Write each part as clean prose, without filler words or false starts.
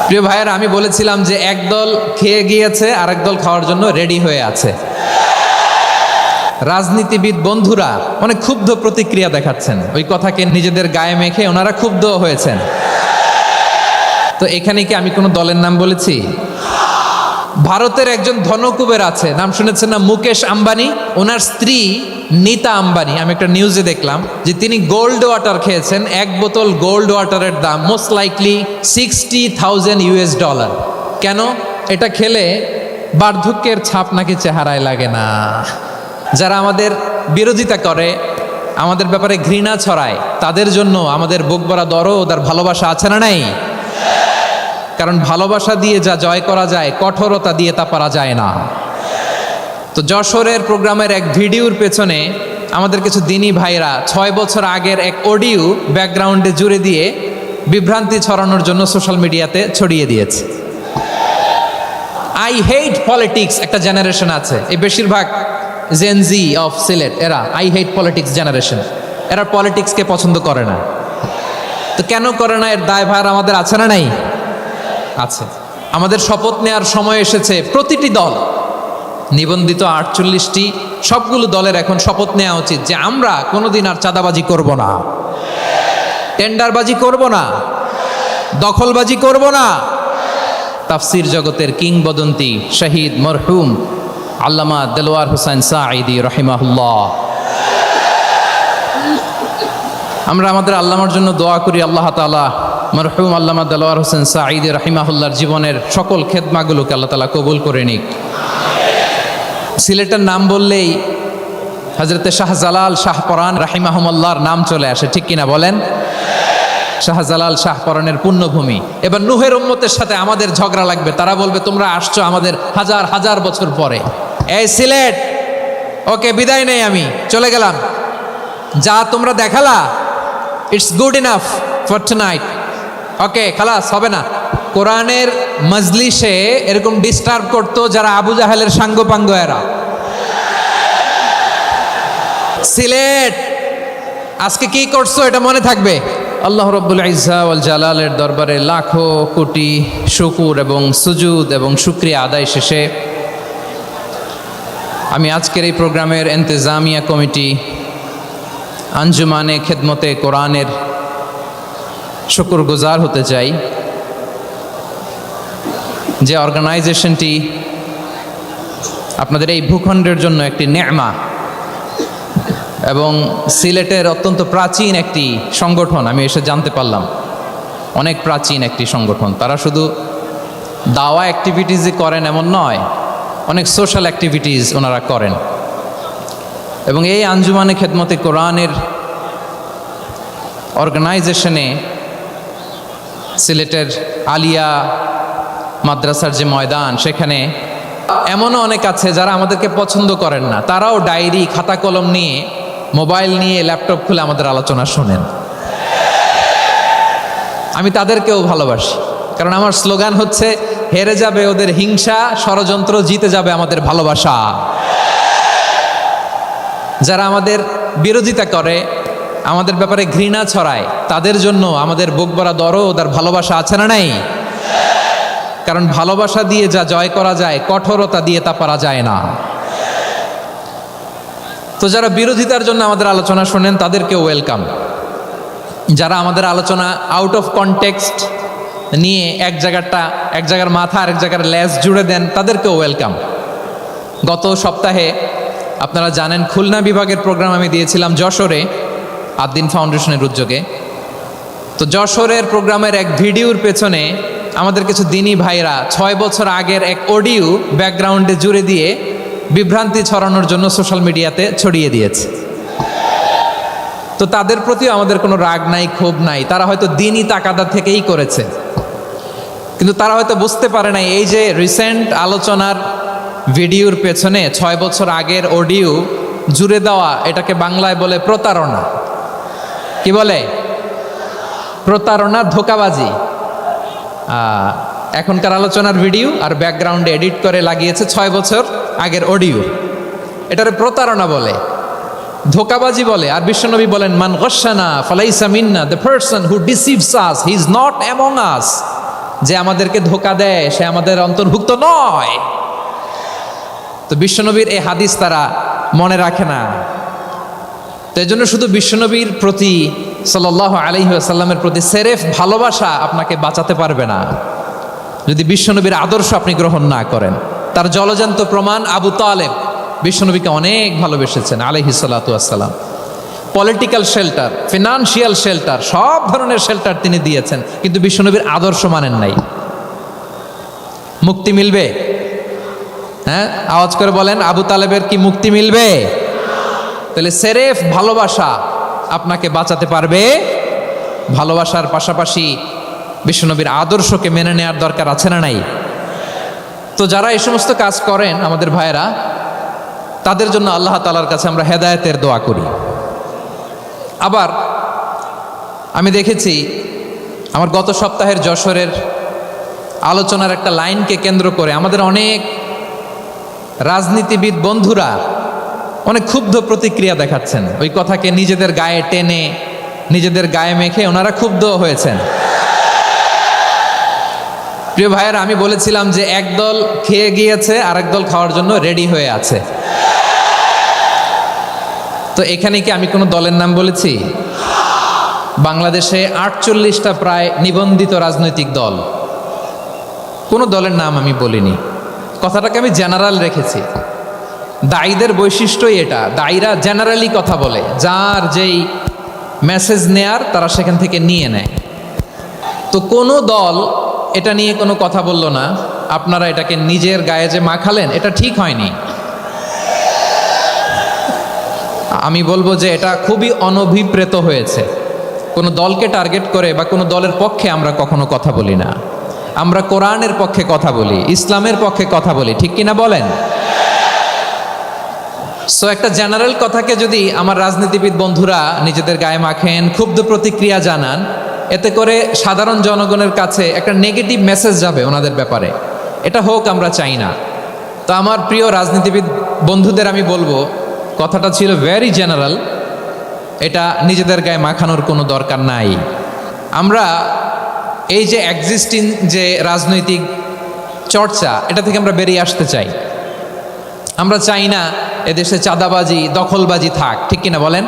প্রিয় ভাইয়েরা, আমি বলেছিলাম যে একদল খেয়ে গিয়েছে আর একদল খাওয়ার জন্য রেডি হয়ে আছে। রাজনীতিবিদ বন্ধুরা অনেক ক্ষুব্ধ প্রতিক্রিয়া দেখাচ্ছেন, ওই কথাকে নিজেদের গায়ে মেখে ওনারা ক্ষুব্ধ হয়েছেন। তো এখানে কি আমি কোনো দলের নাম বলেছি? ভারতের একজন ধনকুবের আছে, নাম শুনেছেন না? মুকেশ আম্বানি। ওনার স্ত্রী নীতা আম্বানি, আমি একটা নিউজে দেখলাম যে তিনি গোল্ড ওয়াটার খেয়েছেন। এক বোতল গোল্ড ওয়াটারের দাম মোস্ট লাইকলি $60,000। কেন? এটা খেলে বার্ধক্যের ছাপ নাকি চেহারায় লাগে না। যারা আমাদের বিরোধিতা করে, আমাদের ব্যাপারে ঘৃণা ছড়ায়, তাদের জন্য আমাদের বুক ভরা দরদ আর ভালোবাসা আছে না নাই? কারণ ভালোবাসা দিয়ে যা জয় করা যায়, কঠোরতা দিয়ে তা পারা যায় না। তো যশোরের প্রোগ্রামের এক ভিডিওর পেছনে আমাদের কিছু দিনী ভাইরা 6 বছর আগের এক অডিও ব্যাকগ্রাউন্ডে জুড়ে দিয়ে বিভ্রান্তি ছড়ানোর জন্য সোশ্যাল মিডিয়াতে ছড়িয়ে দিয়েছে। আই হেট পলিটিক্স একটা জেনারেশন আছে, এই বেশিরভাগ জেনজি অফ সিলেট, এরা আই হেট পলিটিক্স জেনারেশন। এরা পলিটিক্সকে পছন্দ করে না। তো কেন করে না, এর দায়ভার আমাদের আছে না নাই? আছে। আমাদের শপথ নেওয়ার সময় এসেছে। প্রতিটি দল, নিবন্ধিত 48টি, সবগুলো দলের এখন শপথ নেওয়া উচিত যে আমরা কোনোদিন আর চাঁদাবাজি করব না, টেন্ডারবাজি করব না, দখলবাজি করব না। তাফসির জগতের কিংবদন্তি শহীদ মরহুম আল্লামা দেলোয়ার হোসেন সাঈদী রাহিমাহুল্লাহ, আমরা আমাদের আল্লামার জন্য দোয়া করি আল্লাহ তাআলা মরহুম আল্লামা দেলোয়ার হোসেন সাঈদী রাহিমাহুল্লাহর জীবনের সকল খেদমাগুলোকে আল্লাহ তাআলা কবুল করে নিক। সিলেটের নাম বললেই হযরতে শাহজালাল শাহপরান রাহিমাহুল্লাহর নাম চলে আসে, ঠিক কিনা বলেন? শাহজালাল শাহপরানের পুণ্যভূমি। এবার নূহের উম্মতের সাথে আমাদের ঝগড়া লাগবে। তারা বলবে তোমরা আসছো আমাদের হাজার হাজার বছর পরে। এই সিলেট, ওকে বিদায় নেই, আমি চলে গেলাম। যা তোমরা দেখালা, it's good enough for tonight. Okay, খালাস, হবে না। কোরআনের মজলিসে এরকম ডিস্টার্ব করতো যারা আবু জাহেলের সাঙ্গপাঙ্গ এরা। সিলেট আজকে কি করছো এটা মনে থাকবে। আল্লাহ রাব্বুল ইজ্জা ওয়াল জালালের দরবারে লাখো কোটি শুকুর এবং সুজুদ এবং শুকরিয়া আদায় শেষে আমি আজকের এই প্রোগ্রামের ইন্তেজামিয়া কমিটি আঞ্জুমানে খেদমতে কোরআনের শুকরগুজার হতে চাই, যে অর্গানাইজেশনটি আপনাদের এই ভূখণ্ডের জন্য একটি নেমা এবং সিলেটের অত্যন্ত প্রাচীন একটি সংগঠন। আমি এসে জানতে পারলাম অনেক প্রাচীন একটি সংগঠন। তারা শুধু দাওয়া অ্যাক্টিভিটিসই করেন এমন নয়, অনেক সোশ্যাল অ্যাক্টিভিটিস ওনারা করেন। এবং এই আঞ্জুমানে খেদমতে কোরআনের অর্গানাইজেশনে সিলেটের আলিয়া মাদ্রাসার যে ময়দান, সেখানে এমনও অনেক আছে যারা আমাদেরকে পছন্দ করেন না। তারাও ডায়েরি, খাতা কলম নিয়ে, মোবাইল নিয়ে, ল্যাপটপ খুলে আমাদের আলোচনা শোনেন। আমি তাদেরকেও ভালোবাসি, কারণ আমার স্লোগান হচ্ছে হেরে যাবে ওদের হিংসা, ষড়যন্ত্র, জিতে যাবে আমাদের ভালোবাসা। যারা আমাদের বিরোধিতা করে, আমাদের ব্যাপারে ঘৃণা ছড়ায়, তাদের জন্য আমাদের বুক ভরা দরদ আর ভালোবাসা আছে না নাই? কারণ ভালোবাসা দিয়ে যা জয় করা যায়, কঠোরতা দিয়ে তা পারা যায় না। তো যারা বিরোধিতার জন্য আমাদের আলোচনা শোনেন তাদেরকেও ওয়েলকাম। যারা আমাদের আলোচনা আউট অফ কনটেক্সট নিয়ে এক জায়গার মাথা আর এক জায়গার লেজ জুড়ে দেন, তাদেরকেও ওয়েলকাম। গত সপ্তাহে আপনারা জানেন খুলনা বিভাগের প্রোগ্রাম আমি দিয়েছিলাম যশোরে আদ্দিন ফাউন্ডেশনের উদ্যোগে। তো যশোরের প্রোগ্রামের এক ভিডিওর পেছনে আমাদের কিছু দিনী ভাইরা 6 বছর আগের এক অডিও ব্যাকগ্রাউন্ডে জুড়ে দিয়ে বিভ্রান্তি ছড়ানোর জন্য সোশ্যাল মিডিয়াতে ছড়িয়ে দিয়েছে। তো তাদের প্রতিও আমাদের কোনো রাগ নাই, ক্ষোভ নাই। তারা হয়তো দিনী তাকাদা থেকেই করেছে, কিন্তু তারা হয়তো বুঝতে পারে নাই এই যে রিসেন্ট আলোচনার ভিডিওর পেছনে 6 বছর আগের অডিও জুড়ে দেওয়া, এটাকে বাংলায় বলে প্রতারণা। কি বলে? প্রতারণা, ধোঁকাবাজি। এখনকার আলোচনার ভিডিও আর ব্যাকগ্রাউন্ডে এডিট করে লাগিয়েছে 6 বছর আগের অডিও। এটারে প্রতারণা বলে, ধোঁকাবাজি বলে। আর বিশ্বনবী বলেন, মান গশানা ফালাইসা মিন্না, the person who deceives us he is not among us. যে আমাদেরকে ধোঁকা দেয় সে আমাদের অন্তর্ভুক্ত নয়। তো বিশ্বনবীর এই হাদিস তারা মনে রাখে না। তো এই জন্য শুধু বিশ্বনবীর প্রতি সাল্লাল্লাহু আলাইহি ওয়াসাল্লামের প্রতি সেরেফ ভালোবাসা আপনাকে বাঁচাতে পারবে না যদি বিশ্বনবীর আদর্শ আপনি গ্রহণ না করেন। তার জলজান্ত প্রমাণ আবু তালেব বিশ্বনবীকে অনেক ভালোবেসেছেন আলাইহিস সালাতু ওয়াসসালাম। পলিটিক্যাল শেল্টার, ফিনান্সিয়াল শেল্টার, সব ধরনের শেল্টার তিনি দিয়েছেন, কিন্তু বিশ্বনবীর আদর্শ মানেন নাই। মুক্তি মিলবে? হ্যাঁ, আওয়াজ করে বলেন, আবু তালেবের কি মুক্তি মিলবে? তাহলে সেরেফ ভালোবাসা আপনাকে বাঁচাতে পারবে। ভালোবাসার পাশাপাশি বিশ্বনবীর আদর্শকে মেনে নেওয়ার দরকার আছে না নাই? তো যারা এই সমস্ত কাজ করেন আমাদের ভাইয়েরা, তাদের জন্য আল্লাহ তাআলার কাছে আমরা হেদায়েতের দোয়া করি। আবার আমি দেখেছি আমার গত সপ্তাহের যশোরের আলোচনার একটা লাইনকে কেন্দ্র করে আমাদের অনেক রাজনীতিবিদ বন্ধুরা অনেক ক্ষুব্ধ প্রতিক্রিয়া দেখাচ্ছেন। ওই কথাকে নিজেদের গায়ে টেনে, নিজেদের গায়ে মেখে ওনারা ক্ষুব্ধ হয়েছেন। প্রিয় ভাইয়েরা, আমি বলেছিলাম যে একদল খেয়ে গিয়েছে, আরেক দল খাওয়ার জন্য রেডি হয়ে আছে। তো এখানে কি আমি কোনো দলের নাম বলেছি? বাংলাদেশে 48টা প্রায় নিবন্ধিত রাজনৈতিক দল, কোনো দলের নাম আমি বলিনি। কথাটাকে আমি জেনারেল রেখেছি। দায়ীদের বৈশিষ্ট্যই এটা, দায়ীরা জেনারেলি কথা বলে, যার যেই মেসেজ নেয়ার তারা সেখান থেকে নিয়ে নেয়। তো কোনো দল এটা নিয়ে কোনো কথা বলল না। আপনারা এটাকে নিজের গায়ে যে মাখালেন, এটা ঠিক হয়নি। আমি বলবো যে এটা খুবই অনভিপ্রেত হয়েছে। কোনো দলকে টার্গেট করে বা কোনো দলের পক্ষে আমরা কখনো কথা বলি না। আমরা কোরআনের পক্ষে কথা বলি, ইসলামের পক্ষে কথা বলি, ঠিক কিনা বলেন? সো একটা জেনারেল কথাকে যদি আমার রাজনীতিবিদ বন্ধুরা নিজেদের গায়ে মাখেন, ক্ষুব্ধ প্রতিক্রিয়া জানান, এতে করে সাধারণ জনগণের কাছে একটা নেগেটিভ মেসেজ যাবে ওনাদের ব্যাপারে। এটা হোক আমরা চাই না। তো আমার প্রিয় রাজনীতিবিদ বন্ধুদের আমি বলবো, কথাটা ছিল ভেরি জেনারেল, এটা নিজেদের গায়ে মাখানোর কোনো দরকার নাই। আমরা এই যে এক্সিস্টিং যে রাজনৈতিক চর্চা, এটা থেকে আমরা বেরিয়ে আসতে চাই। আমরা চাই না এদেশে চাঁদাবাজি, দখলবাজি থাক, ঠিক কিনা বলেন?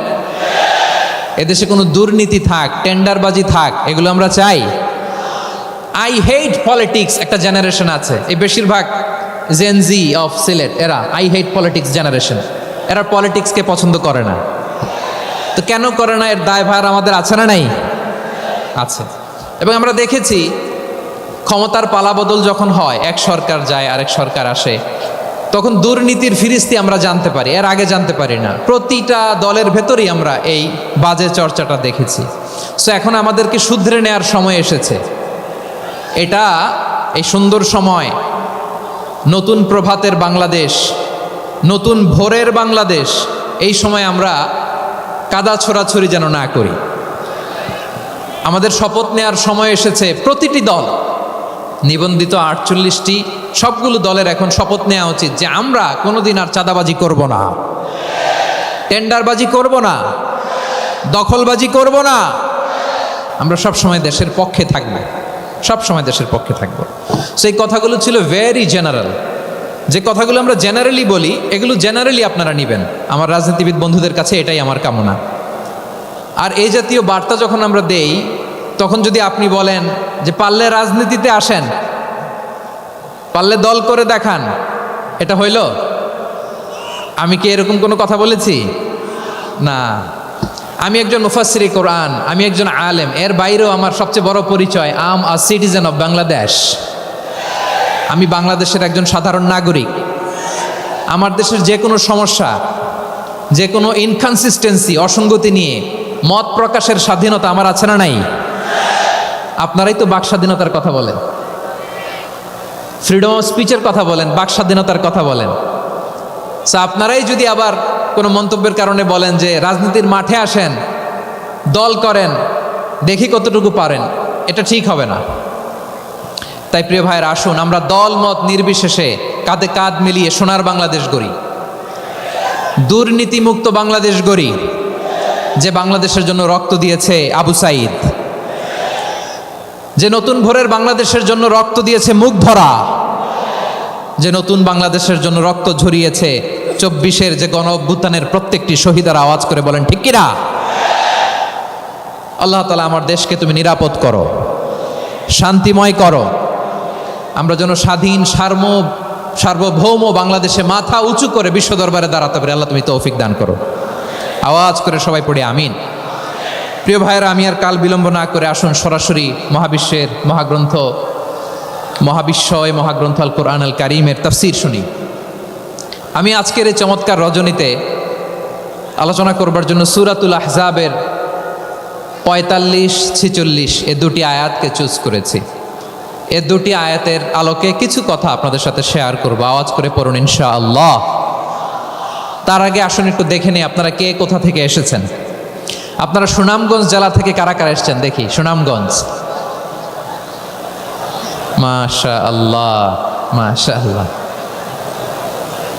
এদেশে কোনো দুর্নীতি থাক, টেন্ডারবাজি থাক, এগুলো আমরা চাই। আই হেট পলিটিক্স একটা জেনারেশন আছে, এই বেশিরভাগ জেনজি অফ সিলেট, এরা আই হেট পলিটিক্স জেনারেশন। এরা পলিটিক্সকে পছন্দ করে না। তো কেন করে না, এর দায়ভার আমাদের আছে না নাই? আছে। এবং আমরা দেখেছি ক্ষমতার পালাবদল যখন হয়, এক সরকার যায় আরেক সরকার আসে, তখন দুর্নীতির ফিরিস্তি আমরা জানতে পারি, এর আগে জানতে পারি না। প্রতিটা দলের ভেতরেই আমরা এই বাজে চর্চাটা দেখেছি। সো এখন আমাদেরকে শুধরে নেওয়ার সময় এসেছে। এটা এই সুন্দর সময়, নতুন প্রভাতের বাংলাদেশ, নতুন ভোরের বাংলাদেশ, এই সময় আমরা কাদা ছোড়াছড়ি যেন না করি। আমাদের শপথ নেওয়ার সময় এসেছে। প্রতিটি দল, নিবন্ধিত 48টি, সবগুলো দলের এখন শপথ নেওয়া উচিত যে আমরা কোনোদিন আর চাঁদাবাজি করব না, টেন্ডারবাজি করব না, দখলবাজি করব না। আমরা সবসময় দেশের পক্ষে থাকব, সবসময় দেশের পক্ষে থাকব। সেই কথাগুলো ছিল ভেরি জেনারেল। যে কথাগুলো আমরা জেনারেলি বলি, এগুলো জেনারেলি আপনারা নেবেন। আমার রাজনীতিবিদ বন্ধুদের কাছে এটাই আমার কামনা। আর এই জাতীয় বার্তা যখন আমরা দেই, তখন যদি আপনি বলেন যে পারলে রাজনীতিতে আসেন, পারলে দল করে দেখান, এটা হইল? আমি কি এরকম কোনো কথা বলেছি? না। আমি একজন মুফাসসিরে কোরআন, আমি একজন আলেম, এর বাইরেও আমার সবচেয়ে বড় পরিচয় আম আ সিটিজেন অফ বাংলাদেশ। আমি বাংলাদেশের একজন সাধারণ নাগরিক। আমার দেশের যে কোনো সমস্যা, যে কোনো ইনকনসিস্টেন্সি, অসঙ্গতি নিয়ে মত প্রকাশের স্বাধীনতা আমার আছে না নাই? আপনারাই তো বাক স্বাধীনতার কথা বলেন, ফ্রিডম অফ স্পিচের কথা বলেন, বাক স্বাধীনতার কথা বলেন। আপনারাই যদি আবার কোনো মন্তব্যের কারণে বলেন যে রাজনীতির মাঠে আসেন, দল করেন, দেখি কতটুকু পারেন, এটা ঠিক হবে না। তাই প্রিয় ভাইয়ের, আসুন আমরা দল মত নির্বিশেষে কাঁধে কাঁধ মিলিয়ে সোনার বাংলাদেশ গড়ি, দুর্নীতিমুক্ত বাংলাদেশ গড়ি, যে বাংলাদেশের জন্য রক্ত দিয়েছে আবু সাইদ, যে নতুন ভোরের বাংলাদেশের জন্য রক্ত দিয়েছে মুখ ভরা, যে নতুন বাংলাদেশের জন্য রক্ত ঝরিয়েছে 24-এর যে গণ অভ্যুত্থানের প্রত্যেকটি শহীদের আওয়াজ করে বলেন ঠিক কিনা? আল্লাহ তাআলা আমার দেশকে তুমি নিরাপদ করো, শান্তিময় করো, আমরা যেন স্বাধীন সার্বভৌম বাংলাদেশে মাথা উঁচু করে বিশ্ব দরবারে দাঁড়াতে পারি। আল্লাহ তুমি তৌফিক দান করো। আওয়াজ করে সবাই পড়ি আমিন। প্রিয় ভাইয়েরা, আমি আর কাল বিলম্ব না করে আসুন সরাসরি মহাবিশ্বের মহাগ্রন্থ আল কোরআন আল কারীমের তাফসীর শুনি। আমি আজকের এই চমৎকার রজনীতে আলোচনা করবার জন্য সূরাতুল আহজাবের 45-46 এ দুটি আয়াতকে চুজ করেছি। এ দুটি আয়াতের আলোকে কিছু কথা আপনাদের সাথে শেয়ার করব। আওয়াজ করে পড়ুন ইনশাআল্লাহ। তার আগে আসুন একটু দেখে নিই আপনারা কে কোথা থেকে এসেছেন। আপনারা সুনামগঞ্জ জেলা থেকে কারা কারা এসেছেন দেখি। সুনামগঞ্জ, মাশাআল্লাহ মাশাআল্লাহ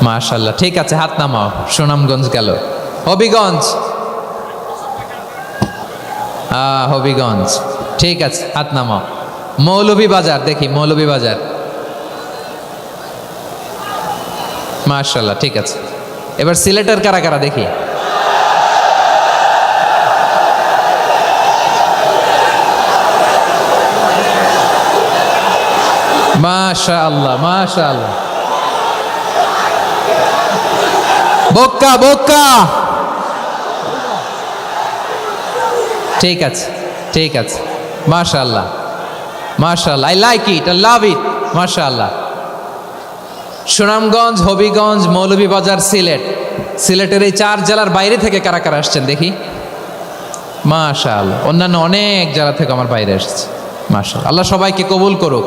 মাশাআল্লাহ, ঠিক আছে, হাত নামাও। সুনামগঞ্জ গেল। হবিগঞ্জ, হবিগঞ্জ, ঠিক আছে, হাত নামাও। মৌলভীবাজার, দেখি মৌলভীবাজার, মাশাআল্লাহ, ঠিক আছে। এবার সিলেটের কারা কারা দেখি। মাশাআল্লাহ মাশাআল্লাহ, বক্কা বক্কা, ঠিক আছে ঠিক আছে, মাশাআল্লাহ মাশাআল্লাহ, I like it, I love it, মাশাআল্লাহ। সুনামগঞ্জ, হবিগঞ্জ, মৌলভীবাজার, সিলেটের এই 4 জেলার বাইরে থেকে কারা কারা আসছেন দেখি। মাশাআল্লাহ, অন্যান্য অনেক জেলা থেকে আমার বাইরে এসেছে, মাশাআল্লাহ। আল্লাহ সবাইকে কবুল করুক।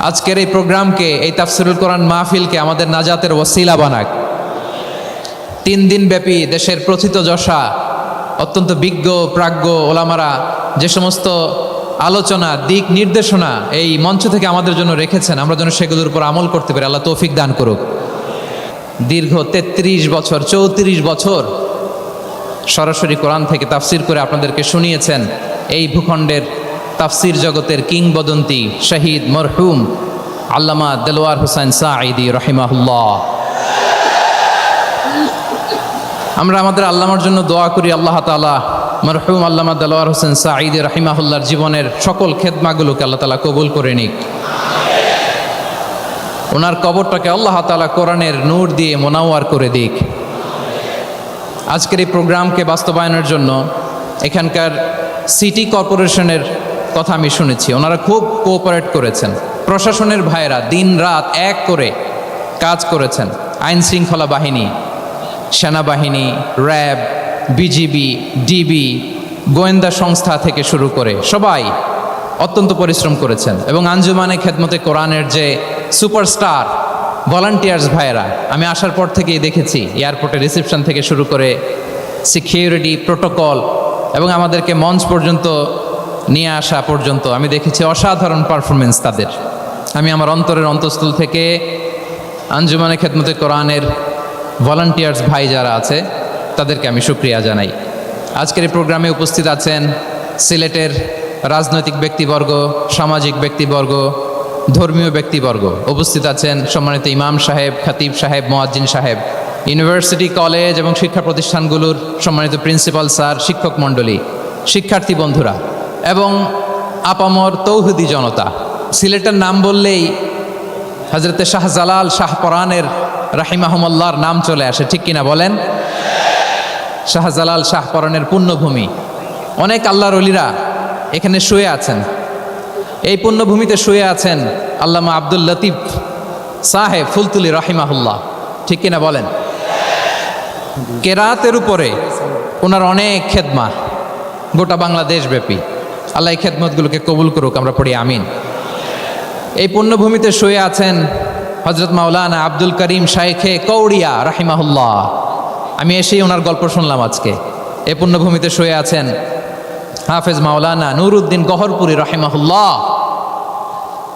আজকের এই প্রোগ্রামকে, এই তাফসীরুল কোরআন মাহফিলকে আমাদের নাজাতের ওসিলা বানাক। 3 দিন ব্যাপী দেশের প্রথিতযশা অত্যন্ত বিজ্ঞ প্রাজ্ঞ ওলামারা যে সমস্ত আলোচনা, দিক নির্দেশনা এই মঞ্চ থেকে আমাদের জন্য রেখেছেন, আমরা যেন সেগুলোর উপর আমল করতে পারি। আল্লাহ তৌফিক দান করুক। দীর্ঘ 33 বছর 34 বছর সরাসরি কোরআন থেকে তাফসীর করে আপনাদেরকে শুনিয়েছেন এই ভূখণ্ডের তাফসীর জগতের কিংবদন্তি শহীদ মরহুম আল্লামা দেলোয়ার হোসেন সাঈদী রাহিমাহুল্লাহ। আমরা আমাদের আল্লামার জন্য দোয়া করি, আল্লাহ তাআলা মরহুম আল্লামা দেলোয়ার হোসেন সাঈদী রাহিমাহুল্লাহর জীবনের সকল খেদমাগুলোকে আল্লাহ তাআলা কবুল করে নিক। ওনার কবরটাকে আল্লাহ তাআলা কোরআনের নূর দিয়ে মোনাওয়ার করে দিক। আজকের এই প্রোগ্রামকে বাস্তবায়নের জন্য এখানকার সিটি কর্পোরেশনের কথা আমি শুনেছি, ওনারা খুব কোঅপারেট করেছেন। প্রশাসনের ভাইয়েরা দিন রাত এক করে কাজ করেছেন। আইন শৃঙ্খলা বাহিনী, সেনাবাহিনী, র্যাব, বিজিবি, ডিবি, গোয়েন্দা সংস্থা থেকে শুরু করে সবাই অত্যন্ত পরিশ্রম করেছেন। এবং আঞ্জুমানে খেদমতে কোরআনের যে সুপারস্টার ভলান্টিয়ার্স ভাইয়েরা, আমি আসার পর থেকেই দেখেছি এয়ারপোর্টে রিসেপশন থেকে শুরু করে সিকিউরিটি প্রোটোকল এবং আমাদেরকে মঞ্চ পর্যন্ত নিয়ে আসা পর্যন্ত আমি দেখেছি অসাধারণ পারফরমেন্স তাদের। আমি আমার অন্তরের অন্তঃস্থল থেকে আঞ্জুমানে খেদমতে কোরআনের ভলান্টিয়ার্স ভাই যারা আছে তাদেরকে আমি শুকরিয়া জানাই। আজকের এই প্রোগ্রামে উপস্থিত আছেন সিলেটের রাজনৈতিক ব্যক্তিবর্গ, সামাজিক ব্যক্তিবর্গ, ধর্মীয় ব্যক্তিবর্গ, উপস্থিত আছেন সম্মানিত ইমাম সাহেব, খতিব সাহেব, মুয়াজ্জিন সাহেব, ইউনিভার্সিটি, কলেজ এবং শিক্ষা প্রতিষ্ঠানগুলোর সম্মানিত প্রিন্সিপাল স্যার, শিক্ষক মণ্ডলী, শিক্ষার্থী বন্ধুরা এবং আপামর তৌহিদি জনতা। সিলেটের নাম বললেই হযরতে শাহজালাল শাহপরানের রাহিমাহুমুল্লাহর নাম চলে আসে, ঠিক কিনা বলেন? শাহজালাল শাহপরানের পুণ্যভূমি। অনেক আল্লাহর ওলিরা এখানে শুয়ে আছেন। এই পুণ্যভূমিতে শুয়ে আছেন আল্লামা আব্দুল লতিফ সাহেব ফুলতুলি রাহিমাহুল্লাহ, ঠিক কিনা বলেন? কেরাতের উপরে ওনার অনেক খেদমা গোটা বাংলাদেশ ব্যাপী। আল্লাহ এই খেদমতগুলোকে কবুল করুক, আমরা পড়ি আমিন। এই পুণ্যভূমিতে শুয়ে আছেন হযরত মাওলানা আব্দুল করিম শাইখে কৌড়িয়া রাহিমাহুল্লাহ। আমি এসেই ওনার গল্প শুনলাম আজকে। এই পুণ্যভূমিতে শুয়ে আছেন হাফেজ মাওলানা নুরউদ্দিন গহরপুরি রাহিমাহুল্লাহ।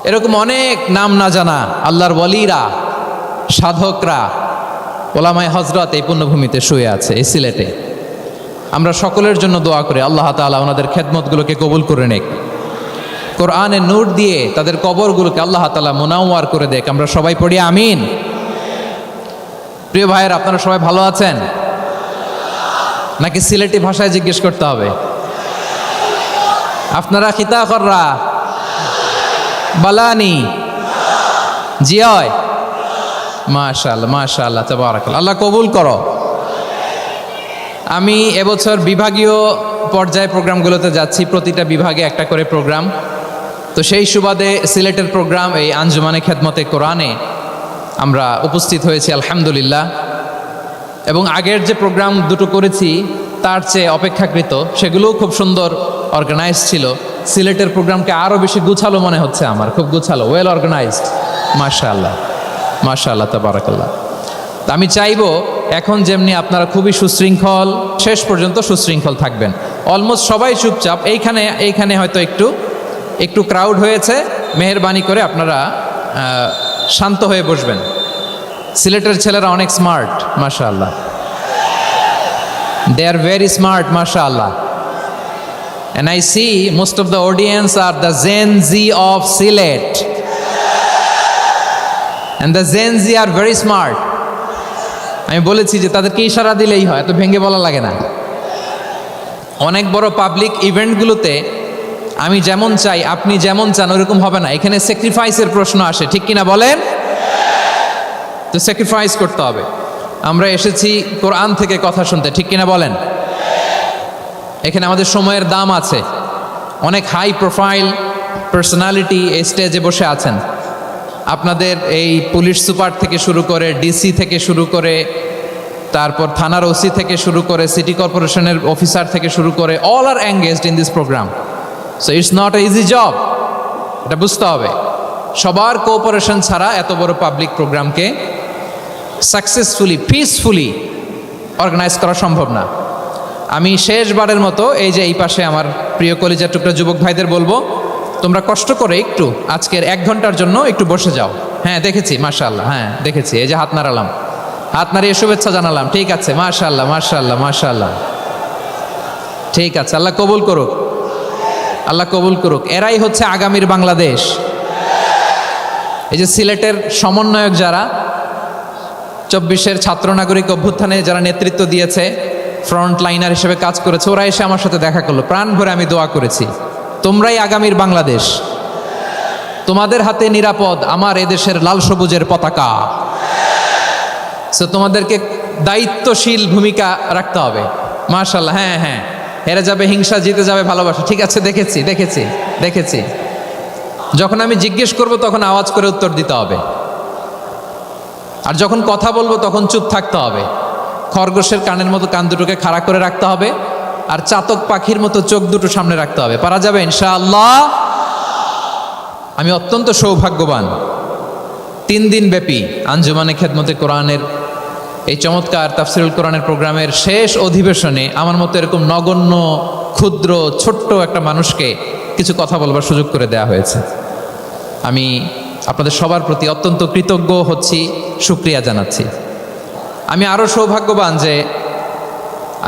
এরকম অনেক নাম না জানা আল্লাহর ওয়ালিরা, সাধকরা, ওলামায়ে হযরত এই পুণ্যভূমিতে শুয়ে আছে এই সিলেটে। আমরা সকলের জন্য দোয়া করি আল্লাহ তাআলা ওনাদের খেদমতগুলোকে কবুল করে নেক। কোরআনের নূর দিয়ে তাদের কবরগুলোকে আল্লাহ তাআলা মুনাওয়ার করে দেখ। আমরা সবাই পড়ি আমিন। প্রিয় ভাইয়ের, আপনারা সবাই ভালো আছেন নাকি সিলেটি ভাষায় জিজ্ঞেস করতে হবে? আপনারা খিতা কররা বালানি জিয়। মাশাআল্লাহ মাশাআল্লাহ তাবারাকাল্লাহ, আল্লাহ কবুল করো। আমি এবছর বিভাগীয় পর্যায়ে প্রোগ্রামগুলোতে যাচ্ছি, প্রতিটা বিভাগে একটা করে প্রোগ্রাম। তো সেই সুবাদে সিলেটের প্রোগ্রাম এই আঞ্জুমানে খেদমতে কোরআনে আমরা উপস্থিত হয়েছি আলহামদুলিল্লাহ। এবং আগের যে প্রোগ্রাম দুটো করেছি তার চেয়ে অপেক্ষাকৃত সেগুলোও খুব সুন্দর অর্গানাইজ ছিল। সিলেটের প্রোগ্রামকে আরও বেশি গুছালো মনে হচ্ছে আমার, খুব গুছালো, ওয়েল অর্গানাইজড। মাশাআল্লাহ মাশাআল্লাহ তাবারাকাল্লাহ। তা আমি চাইবো এখন যেমনি আপনারা খুবই সুশৃঙ্খল, শেষ পর্যন্ত সুশৃঙ্খল থাকবেন। অলমোস্ট সবাই চুপচাপ, এইখানে হয়তো একটু ক্রাউড হয়েছে, মেহেরবানি করে আপনারা শান্ত হয়ে বসবেন। সিলেটের ছেলেরা অনেক স্মার্ট মাশাআল্লাহ, দে আর ভেরি স্মার্ট মাশাআল্লাহ। And I see most of the audience are the Gen Z of Sylhet. And the Gen Z are very smart. আমি বলেছি যে তাদেরকে ইশারা দিলেই হয়, এত ভেঙে বলা লাগে না। অনেক বড় পাবলিক ইভেন্টগুলোতে আমি যেমন চাই আপনি যেমন চান ওরকম হবে না, এখানে স্যাক্রিফাইসের প্রশ্ন আসে, ঠিক কিনা বলেন? তো স্যাক্রিফাইস করতে হবে। আমরা এসেছি কোরআন থেকে কথা শুনতে, ঠিক কিনা বলেন? এখানে আমাদের সময়ের দাম আছে। অনেক হাই প্রোফাইল পার্সোনালিটি এই স্টেজে বসে আছেন। আপনাদের এই পুলিশ সুপার থেকে শুরু করে, ডিসি থেকে শুরু করে, তারপর থানার ওসি থেকে শুরু করে, সিটি কর্পোরেশনের অফিসার থেকে শুরু করে, all are engaged in this program. So it's not a easy job, এটা বুঝতে হবে। সবার কোঅপারেশন ছাড়া এত বড় পাবলিক প্রোগ্রামকে সাকসেসফুলি পিসফুলি অর্গানাইজ করা সম্ভব না। আমি শেষবারের মতো এই যে এই পাশে আমার প্রিয় কলিজার টুকরা যুবক ভাইদের বলবো, তোমরা কষ্ট করে একটু আজকের 1 ঘন্টার জন্য একটু বসে যাও। হ্যাঁ দেখেছি মাশাআল্লাহ, হ্যাঁ দেখেছি, এই যে হাত নাড়ালাম, হাত নাড়িয়ে শুভেচ্ছা জানালাম, ঠিক আছে মাশাআল্লাহ মাশাআল্লাহ মাশাআল্লাহ, ঠিক আছে। আল্লাহ কবুল করুক, আল্লাহ কবুল করুক। এরাই হচ্ছে আগামীর বাংলাদেশ। এই যে সিলেটের সমন্বয়ক যারা 24-এর ছাত্র নাগরিক অভ্যুত্থানে যারা নেতৃত্ব দিয়েছে, ফ্রন্ট লাইনার হিসেবে কাজ করেছে, ওরা এসে আমার সাথে দেখা করলো, প্রাণ ভরে আমি দোয়া করেছি, তোমরাই আগামীর বাংলাদেশ, তোমাদের হাতে নিরাপদ আমার এদেশের লাল সবুজের পতাকা। সো তোমাদেরকে দায়িত্বশীল ভূমিকা রাখতে হবে। মাশাআল্লাহ, হ্যাঁ হ্যাঁ, হেরে যাবে হিংসা, জিতে যাবে ভালোবাসা, ঠিক আছে দেখেছি দেখেছি দেখেছি। যখন আমি জিজ্ঞেস করব তখন আওয়াজ করে উত্তর দিতে হবে, আর যখন কথা বলবো তখন চুপ থাকতে হবে। খরগোশের কানের মতো কান দুটোকে খাড়া করে রাখতে হবে, আর চাতক পাখির মতো চোখ দুটো সামনে রাখতে হবে। পারা যাবে ইনশাআল্লাহ। আমি অত্যন্ত সৌভাগ্যবান, 3 দিন ব্যাপী আঞ্জুমানে খেদমতে কোরআনের এই চমৎকার তাফসিরুল কোরআনের প্রোগ্রামের শেষ অধিবেশনে আমার মতো এরকম নগণ্য ক্ষুদ্র ছোট্ট একটা মানুষকে কিছু কথা বলবার সুযোগ করে দেয়া হয়েছে। আমি আপনাদের সবার প্রতি অত্যন্ত কৃতজ্ঞ হচ্ছি, শুকরিয়া জানাচ্ছি। আমি আরও সৌভাগ্যবান যে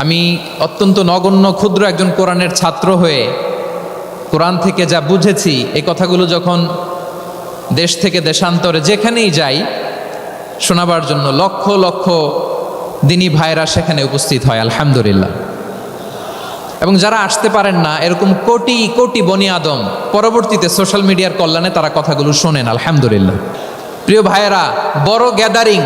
আমি অত্যন্ত নগণ্য ক্ষুদ্র একজন কোরআনের ছাত্র হয়ে কোরআন থেকে যা বুঝেছি, এই কথাগুলো যখন দেশ থেকে দেশান্তরে যেখানেই যাই শোনাবার জন্য লক্ষ লক্ষ দিনী ভাইরা সেখানে উপস্থিত হয় আলহামদুলিল্লাহ। এবং যারা আসতে পারেন না, এরকম কোটি কোটি বনি আদম পরবর্তীতে সোশ্যাল মিডিয়ার কল্যাণে তারা কথাগুলো শোনেন আলহামদুলিল্লাহ। প্রিয় ভাইয়েরা, বড় গ্যাদারিং,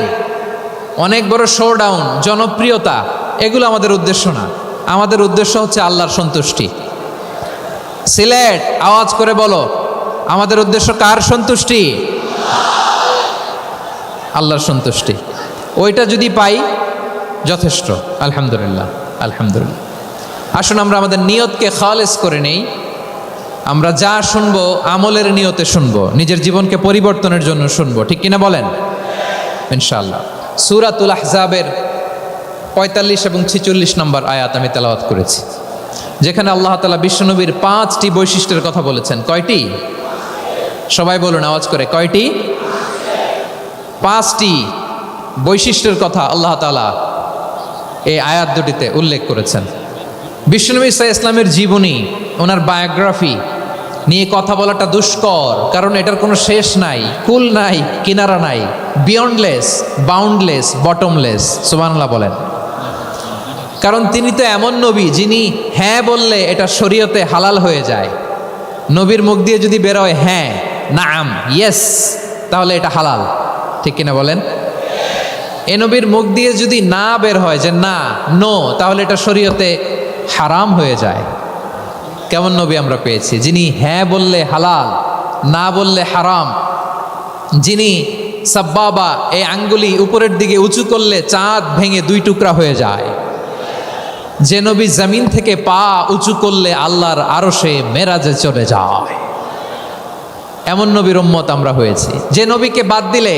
অনেক বড় শোডাউন, জনপ্রিয়তা, এগুলো আমাদের উদ্দেশ্য না। আমাদের উদ্দেশ্য হচ্ছে আল্লাহর সন্তুষ্টি। সিলেট আওয়াজ করে বলো, আমাদের উদ্দেশ্য কার সন্তুষ্টি? আল্লাহর সন্তুষ্টি। ওইটা যদি পাই যথেষ্ট আলহামদুলিল্লাহ আলহামদুলিল্লাহ। আসুন আমরা আমাদের নিয়তকে খালেস করে নেই। আমরা যা শুনবো আমলের নিয়তে শুনবো, নিজের জীবনকে পরিবর্তনের জন্য শুনবো, ঠিক কিনা বলেন? ইনশাআল্লাহ। সূরাতুল আহজাবের 45 এবং 46 নম্বর আয়াত আমি তেলাওয়াত করেছি, যেখানে আল্লাহ তাআলা বিশ্বনবীর 5টি বৈশিষ্ট্যের কথা বলেছেন। কয়টি? সবাই বলুন আওয়াজ করে, কয়টি? 5টি বৈশিষ্ট্যের কথা আল্লাহ তাআলা এই আয়াত দুটিতে উল্লেখ করেছেন। বিশ্বনবী সাল্লাল্লাহু আলাইহি ওয়াসাল্লামের জীবনী, ওনার বায়োগ্রাফি নিয়ে কথা বলাটা দুষ্কর, কারণ এটার কোনো শেষ নাই, কুল নাই, কিনারা নাই, বিয়ন্ডলেস, বাউন্ডলেস, বটমলেস। সুবহানাল্লাহ বলেন। কারণ তিনি তো এমন নবী যিনি হ্যাঁ বললে এটা শরীয়তে হালাল হয়ে যায়। নবীর মুখ দিয়ে যদি বেরোয় হ্যাঁ, নাম, ইয়েস, তাহলে এটা হালাল, ঠিক কিনা বলেন? এ নবীর মুখ দিয়ে যদি না বের হয় যে না, নো, তাহলে এটা শরীয়তে হারাম হয়ে যায়। কেমন নবী আমরা পেয়েছি, যিনি হ্যাঁ বললে হালাল, না বললে হারাম, যিনি সাব্বাবা, এই আঙ্গুলি উপরের দিকে উঁচু করলে চাঁদ ভেঙে 2 টুকরা হয়ে যায়, যে নবী জমিন থেকে পা উঁচু করলে আল্লাহর আরশে মেরাজে চলে যায়, এমন নবীর উম্মত আমরা হয়েছি। যে নবীকে বাদ দিলে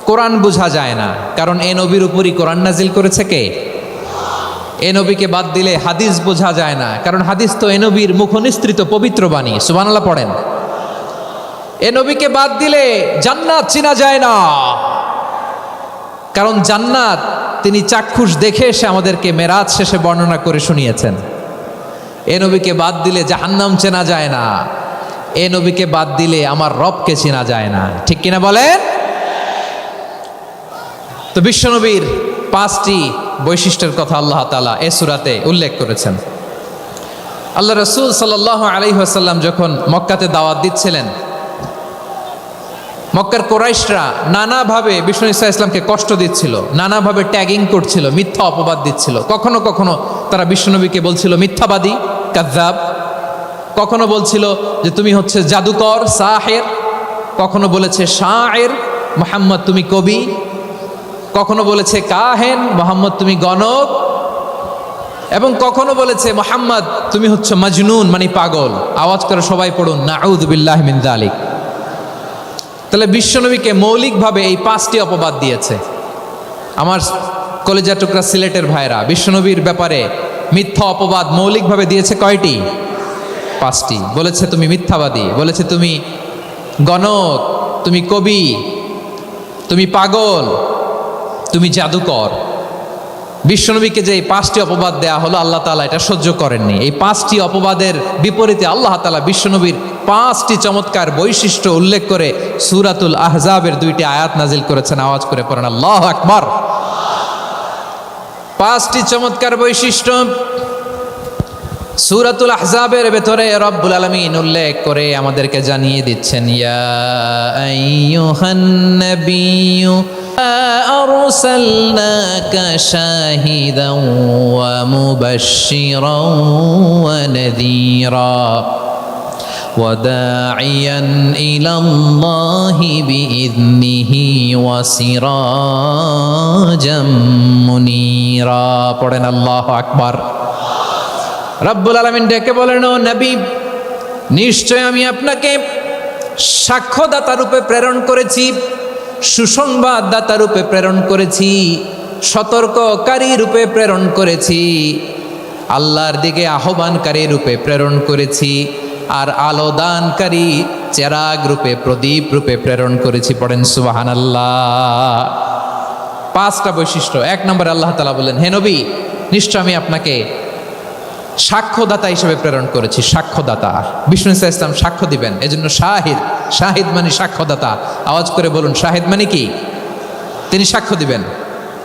কোরআন বোঝা যায় না, কারণ এ নবীর উপরই কোরআন নাজিল করেছে কে? এ নবীকে বাদ দিলে হাদিস বোঝা যায় না, কারণ হাদিস তো এ নবীর মুখনিসৃত পবিত্র বাণী। সুবহানাল্লাহ পড়েন। এ নবীকে বাদ দিলে জান্নাত চিনা যায় না, কারণ জান্নাত তিনি চাক্ষুষ দেখে এসে আমাদেরকে মেরাজ শেষে বর্ণনা করে শুনিয়েছেন। এ নবীকে বাদ দিলে জাহান্নাম চেনা যায় না, এ নবীকে বাদ দিলে আমার রবকে চেনা যায় না, ঠিক কিনা বলেন? তো বিশ্বনবীর 5টি বৈশিষ্ট্যের কথা আল্লাহ তাআলা এই সূরাতে উল্লেখ করেছেন। আল্লাহ রাসূল সাল্লাল্লাহু আলাইহি ওয়াসাল্লাম যখন মক্কাতে দাওয়াত দিচ্ছিলেন, মক্কার কুরাইশরা নানাভাবে বিষ্ণু ঈসা ইসলামকে কষ্ট দিচ্ছিল, নানাভাবে ট্যাগিং করছিল, মিথ্যা অপবাদ দিচ্ছিল। কখনো কখনো তারা বিশ্বনবীকে বলছিল মিথ্যাবাদী, কাযযাব। কখনো বলছিল যে তুমি হচ্ছে জাদুকর, সাহের। কখনো বলেছে শায়ের, মুহাম্মদ তুমি কবি। কখনো বলেছে কাহেন, মুহাম্মদ তুমি গণক। এবং কখনো বলেছে মুহাম্মদ তুমি হচ্ছে মাজনুন, মানে পাগল। আওয়াজ করে সবাই পড়ুন নাউযু বিল্লাহি মিন যালিক। তাহলে বিশ্বনবীকে মৌলিকভাবে এই 5টি অপবাদ দিয়েছে। আমার কলেজা টুকরা সিলেটের ভাইরা, বিশ্বনবীর ব্যাপারে মিথ্যা অপবাদ মৌলিকভাবে দিয়েছে কয়টি? 5টি। বলেছে তুমি মিথ্যাবাদী, বলেছে তুমি গণক, তুমি কবি, তুমি পাগল, তুমি জাদুকর। বিশ্বনবীকে যে এই 5টি অপবাদ দেয়া হলো, আল্লাহ তাআলা এটা সহ্য করেননি। এই 5টি অপবাদের বিপরীতে আল্লাহ তাআলা বিশ্বনবীর 5টি চমৎকার বৈশিষ্ট্য উল্লেখ করে সূরাতুল আহজাবের 2টি আয়াত নাজিল করেছেন। আওয়াজ করে পড়েন আল্লাহু আকবার। 5টি চমৎকার বৈশিষ্ট্য সূরাতুল আহজাবের ভেতরে রব্বুল আলামিন উল্লেখ করে আমাদেরকে জানিয়ে দিচ্ছেন, ইয়া আইয়ুহান নাবিয়্যু আরসালনাকা শাহিদান ওয়া মুবাশশিরান ওয়া নাযীরা ওয়া দাঈয়ান ইলাল্লাহি বিইذনিহি ওয়া সিরাজাম মুনীরা। পড়েন আল্লাহু আকবার। রব্বুল আলামিন ডেকে বলেন, ও নবী, নিশ্চয় আমি আপনাকে সাক্ষ্যদাতা রূপে প্রেরণ করেছি, সুসংবাদদাতা রূপে প্রেরণ করেছি, সতর্ককারী রূপে প্রেরণ করেছি, আল্লাহর দিকে আহ্বানকারী রূপে প্রেরণ করেছি, আর আলোদানকারী চেরাগ রূপে, প্রদীপ রূপে প্রেরণ করেছি। পড়েন সুবহানাল্লাহ। 5টা বৈশিষ্ট্য। 1 নম্বরে আল্লাহ তাআলা বলেন, হে নবী, নিশ্চয় আমি আপনাকে সাক্ষ্যদাতা হিসেবে প্রেরণ করেছি। সাক্ষ্যদাতা, বিষ্ণু ঈসা ইসলাম সাক্ষ্য দিবেন, এজন্য শাহিদ। শাহিদ মানে সাক্ষ্যদাতা। আওয়াজ করে বলুন, শাহিদ মানে কি? তিনি সাক্ষ্য দিবেন।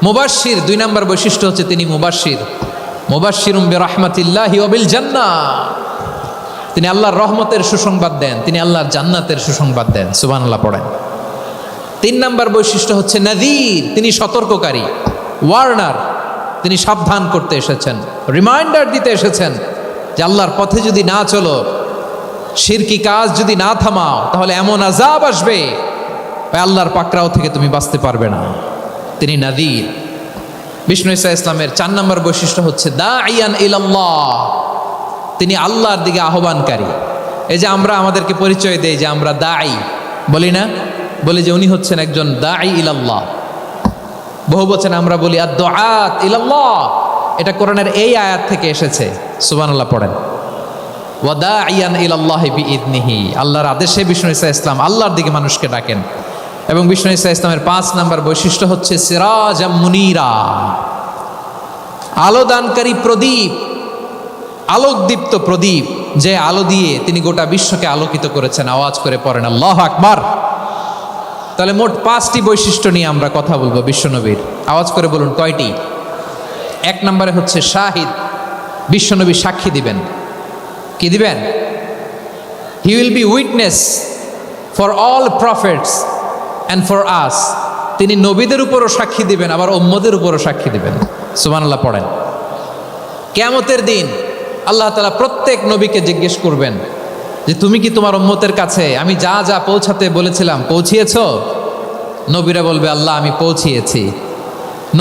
মুবাশশির, 2 নম্বর বৈশিষ্ট্য হচ্ছে তিনি মুবাশশির। মুবাশশিরুম বিরাহমাতিল্লাহি ওয়া বিল জান্নাহ। তিনি আল্লাহর রহমতের সুসংবাদ দেন, তিনি আল্লাহর জান্নাতের সুসংবাদ দেন। সুবহানাল্লাহ পড়েন। 3 নম্বর বৈশিষ্ট্য হচ্ছে নাযীর, তিনি সতর্ককারী, ওয়ার্নার। তিনি সাবধান করতে এসেছেন, রিমাইন্ডার দিতে এসেছেন যে আল্লাহর পথে যদি না চলো, শিরকি কাজ যদি না থামাও, তাহলে এমন আযাব আসবে আল্লাহর পাকড়াও থেকে তুমি বাঁচতে পারবে না। তিনি নাযীর। বিষ্ণু ঈসা ইসলামের 4 নম্বর বৈশিষ্ট্য হচ্ছে দাঈয়ান ইলাল্লাহ, তিনি আল্লাহর দিকে আহ্বানকারী। এই যে আমরা আমাদেরকে পরিচয় দেই যে আমরা দাঈ, বলি না? বলি যে উনি হচ্ছেন একজন দাঈ ইলাল্লাহ। বহু বচনে আমরা বলি আদ-দুআত ইলাল্লাহ। এটা কোরআনের এই আয়াত থেকে এসেছে। সুবহানাল্লাহ পড়েন। ওয়া দাঈয়ান ইলাল্লাহি বিইذনিহি, আল্লাহর আদেশে বিষ্ণু ঈসা ইসলাম আল্লাহর দিকে মানুষকে ডাকেন। এবং বিষ্ণু ঈসা ইসলামের 5 নম্বর বৈশিষ্ট্য হচ্ছে সিরাজাম মুনীরা, আলোদানকারী প্রদীপ। আলোকদীপ্ত প্রদীপ, যে আলো দিয়ে তিনি গোটা বিশ্বকে আলোকিত করেছেন। আওয়াজ করে পড়েন আল্লাহু আকবার। তাহলে মোট 5টি বৈশিষ্ট্য নিয়ে আমরা কথা বলবো বিশ্বনবীর। আওয়াজ করে বলুন কয়টি? 1 নম্বরে হচ্ছে শাহিদ, বিশ্বনবী সাক্ষী দিবেন। কি দিবেন? He will be witness for all prophets and for us. তিনি নবীদের উপরও সাক্ষী দিবেন, আবার উম্মতের উপরও সাক্ষী দিবেন। সুবহানাল্লাহ পড়েন। কিয়ামতের দিন আল্লাহ তাআলা প্রত্যেক নবীকে জিজ্ঞেস করবেন যে তুমি কি তোমার উম্মতের কাছে আমি যা যা পৌঁছাতে বলেছিলাম পৌঁছিয়েছো? নবীরা বলবে আল্লাহ আমি পৌঁছিয়েছি।